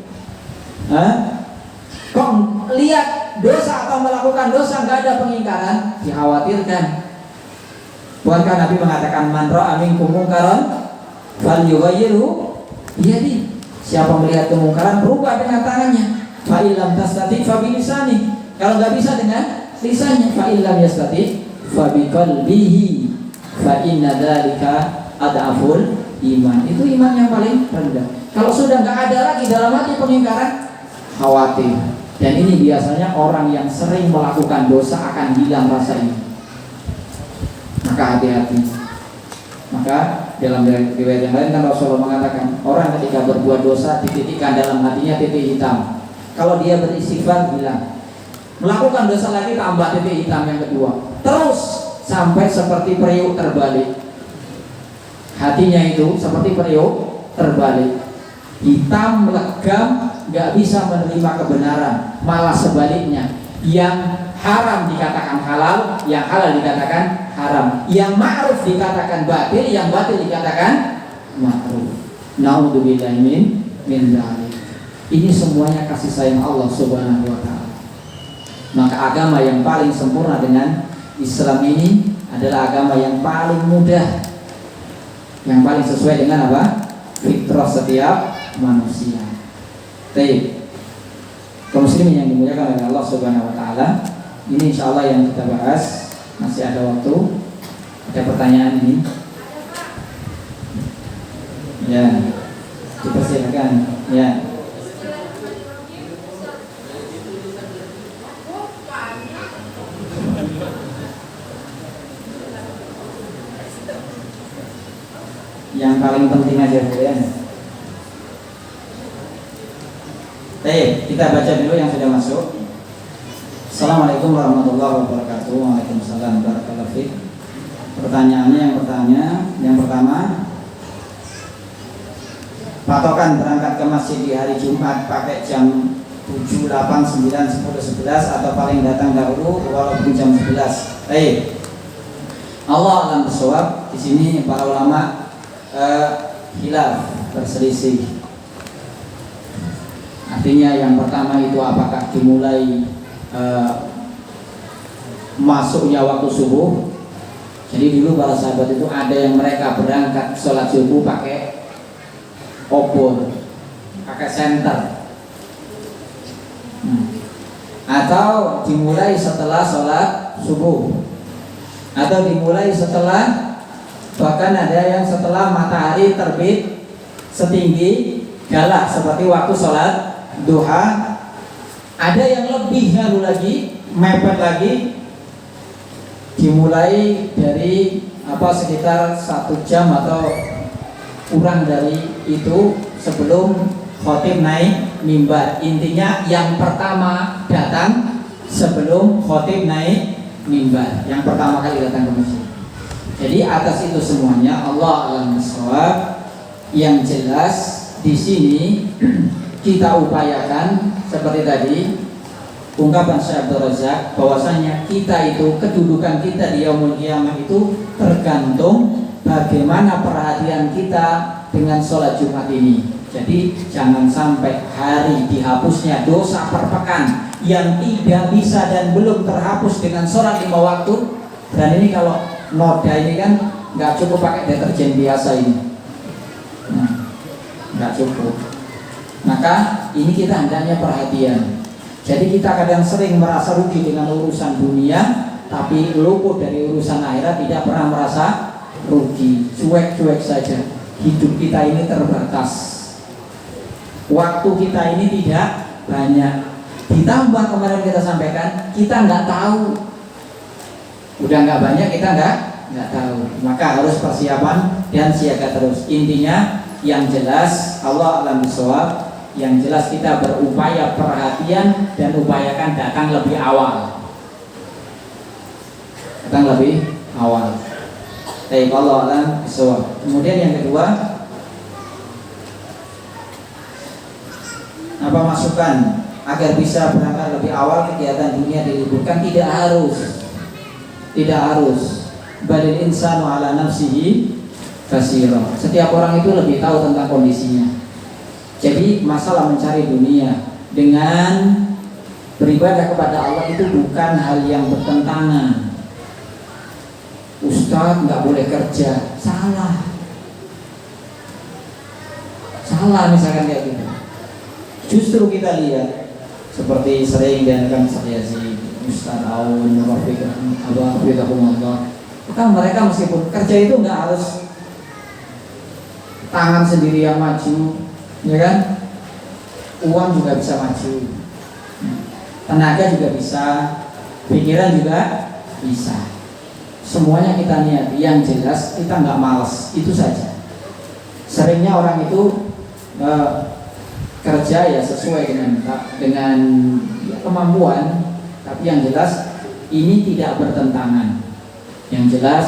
kok lihat dosa atau melakukan dosa nggak ada pengingkaran, dikhawatirkan. Bukankah Nabi mengatakan, man ra'a minkum munkaran falyughayyirhu biyadihi. Siapa melihat kemungkaran, berubah dengan tangannya. Fa illam tastati fa bilisani. Kalau nggak bisa dengan lisannya, fa illam yastati fa biqalbihi. Fa inna dzalika ad'aful iman. Itu iman yang paling rendah. Kalau sudah nggak ada lagi dalam hati pengingkaran, khawatir. Dan ini biasanya orang yang sering melakukan dosa akan hilang rasa ini. Maka hati-hati. Maka dalam riwayat yang lain kan Rasulullah mengatakan, orang ketika berbuat dosa dititikkan dalam hatinya titik hitam. Kalau dia beristighfar, hilang. Melakukan dosa lagi, tambah titik hitam yang kedua. Terus sampai seperti periuk terbalik. Hatinya itu seperti periuk terbalik. Hitam, legam, gak bisa menerima kebenaran. Malah sebaliknya, yang haram dikatakan halal, yang halal dikatakan haram, yang ma'ruf dikatakan batil, yang batil dikatakan ma'ruf. Na'udzubillahi min dzalik. Ini semuanya kasih sayang Allah Subhanahu wa ta'ala. Maka agama yang paling sempurna dengan Islam ini adalah agama yang paling mudah, yang paling sesuai dengan apa? Fitrah setiap manusia. Baik, kaum muslimin yang dimuliakan oleh Allah Subhanahu wa ta'ala, ini insyaallah yang kita bahas, masih ada waktu. Ada pertanyaan ini? Ya, dipersilakan. Ya. Yang paling penting aja Bu ya. Baik, kita baca dulu yang sudah masuk. Assalamualaikum warahmatullahi wabarakatuh. Waalaikumsalam warahmatullahi wabarakatuh. Pertanyaannya yang pertama, patokan berangkat ke masjid di hari Jumat pakai jam 7, 8, 9, 10, 11 atau paling datang dahulu walaupun jam 11. Baik. Allah alam bisawab. Di sini para ulama khilaf, berselisih. Artinya yang pertama itu apakah dimulai masuknya waktu subuh. Jadi dulu para sahabat itu ada yang mereka berangkat sholat subuh pakai obor, pakai senter, atau dimulai setelah sholat subuh, atau dimulai setelah, bahkan ada yang setelah matahari terbit setinggi galak seperti waktu sholat duha. Ada yang lebih lalu lagi, mepet lagi, dimulai dari sekitar 1 jam atau kurang dari itu sebelum khotib naik mimbar. Intinya yang pertama datang sebelum khotib naik mimbar, yang pertama kali datang ke masjid. Jadi atas itu semuanya Allah alam bisawab. Yang jelas di sini kita upayakan seperti tadi ungkapan Syekh Abdul Razak bahwasanya kita itu kedudukan kita di yaumul qiyamah itu tergantung bagaimana perhatian kita dengan sholat Jumat ini. Jadi jangan sampai hari dihapusnya dosa per pekan yang tidak bisa dan belum terhapus dengan sholat 5 waktu. Dan ini kalau noda ini kan nggak cukup pakai deterjen biasa ini, nggak cukup. Maka ini kita hendaknya perhatian. Jadi kita kadang sering merasa rugi dengan urusan dunia, tapi luput dari urusan akhirat, tidak pernah merasa rugi. Cuek-cuek saja. Hidup kita ini terbatas, waktu kita ini tidak banyak. Ditambah kemarin kita sampaikan, kita nggak tahu. Udah nggak banyak, kita nggak tahu. Maka harus persiapan dan siaga terus. Intinya yang jelas Allah alam bisawab. Yang jelas kita berupaya perhatian dan upayakan datang lebih awal. Datang lebih awal. Baik, Allah alam bisawab. Kemudian yang kedua, apa masukan agar bisa berangkat lebih awal kegiatan dunia diliburkan? Tidak harus. Tidak harus. Balil insanu ala nafsihi basira. Setiap orang itu lebih tahu tentang kondisinya. Jadi masalah mencari dunia dengan beribadah kepada Allah itu bukan hal yang bertentangan. Ustadz nggak boleh kerja, salah misalkan kayak gitu. Justru kita lihat seperti sering diadakan saya si Ustadz Aun Rafiqahumullah, mereka meskipun kerja itu nggak harus tangan sendiri yang maju, ya kan? Uang juga bisa maju, tenaga juga bisa, pikiran juga bisa. Semuanya kita niat. Yang jelas kita nggak malas, itu saja. Seringnya orang itu kerja ya sesuai dengan kemampuan, tapi yang jelas ini tidak bertentangan. Yang jelas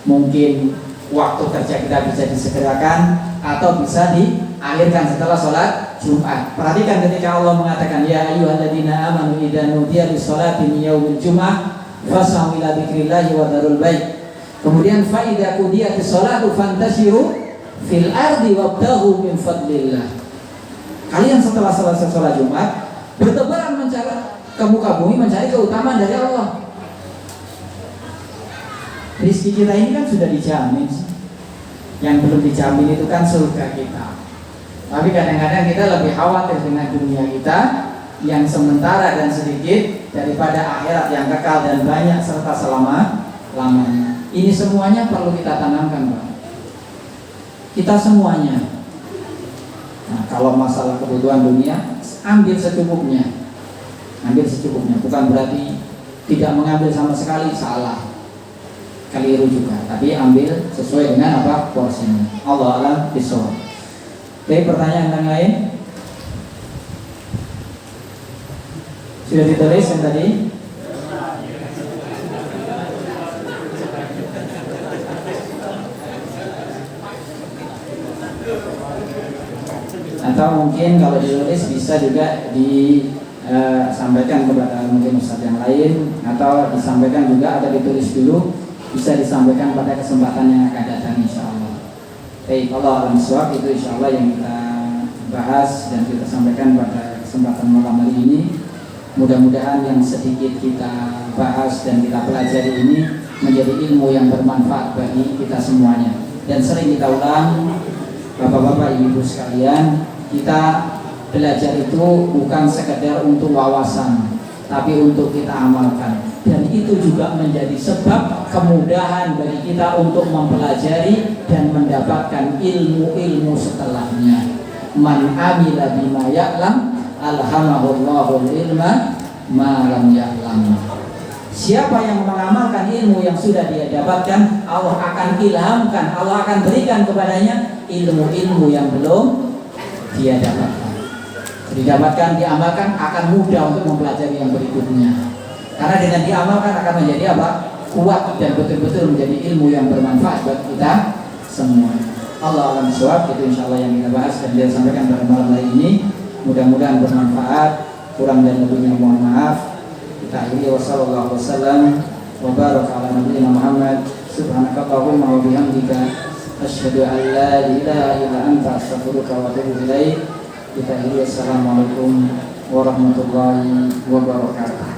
mungkin waktu kerja kita bisa disegerakan atau bisa diakhirkan setelah sholat Jumat. Perhatikan ketika Allah mengatakan ya ayyuhalladzina amanu idza nudiya lis-sholati min yaumil jumu'ah fas'au ila dzikrillahi wa dzarul bait. Kemudian fa idza qudiyatis sholatu fantashiru fil ardi wabtaghu min fadlillah. Kalian setelah selesai sholat Jumat bertebaran mencari ke muka bumi mencari keutamaan dari Allah. Rizki kita ini kan sudah dijamin. Yang belum dijamin itu kan surga kita. Tapi kadang-kadang kita lebih khawatir dengan dunia kita yang sementara dan sedikit daripada akhirat yang kekal dan banyak serta selama-lamanya. Ini semuanya perlu kita tanamkan, Pak. Kita semuanya. Nah, kalau masalah kebutuhan dunia, ambil secukupnya. Ambil secukupnya. Bukan berarti tidak mengambil sama sekali, salah. Keliru juga. Tapi ambil sesuai dengan apa porsinya. Allah a'lam bishawab. Oke, pertanyaan yang lain? Sudah ditulis yang tadi? Atau mungkin kalau ditulis bisa juga disampaikan kepada mungkin ustadz yang lain, atau disampaikan juga ada ditulis dulu, bisa disampaikan pada kesempatan yang akan datang insyaallah. Baik, Allah alam suwab, itu insyaallah yang kita bahas dan kita sampaikan pada kesempatan malam hari ini. Mudah-mudahan yang sedikit kita bahas dan kita pelajari ini menjadi ilmu yang bermanfaat bagi kita semuanya. Dan sering kita ulang, bapak-bapak, ibu-ibu sekalian, kita belajar itu bukan sekedar untuk wawasan, tapi untuk kita amalkan. Dan itu juga menjadi sebab kemudahan bagi kita untuk mempelajari dan mendapatkan ilmu-ilmu setelahnya. Man amila bima ya'lam alhamahullahu ilma ma lam ya'lam. Siapa yang mengamalkan ilmu yang sudah dia dapatkan, Allah akan ilhamkan, Allah akan berikan kepadanya ilmu-ilmu yang belum dia dapatkan. Didapatkan, diamalkan, akan mudah untuk mempelajari yang berikutnya. Karena dengan diamalkan akan menjadi apa? Kuat dan betul-betul menjadi ilmu yang bermanfaat bagi kita semua. Allah alam suwab, itu insyaallah yang kita bahas dan dia sampaikan pada malam hari ini. Mudah-mudahan bermanfaat. Kurang dan lebihnya mohon maaf. Kita akhiri wassallallahu wasallam wa baraka ala nabiyyina Muhammad. Subhanakallahumma wa bihamdika asyhadu an la ilaha illa anta astaghfiruka wa atubu ilaik. Kita akhiri assalamualaikum warahmatullahi wabarakatuh.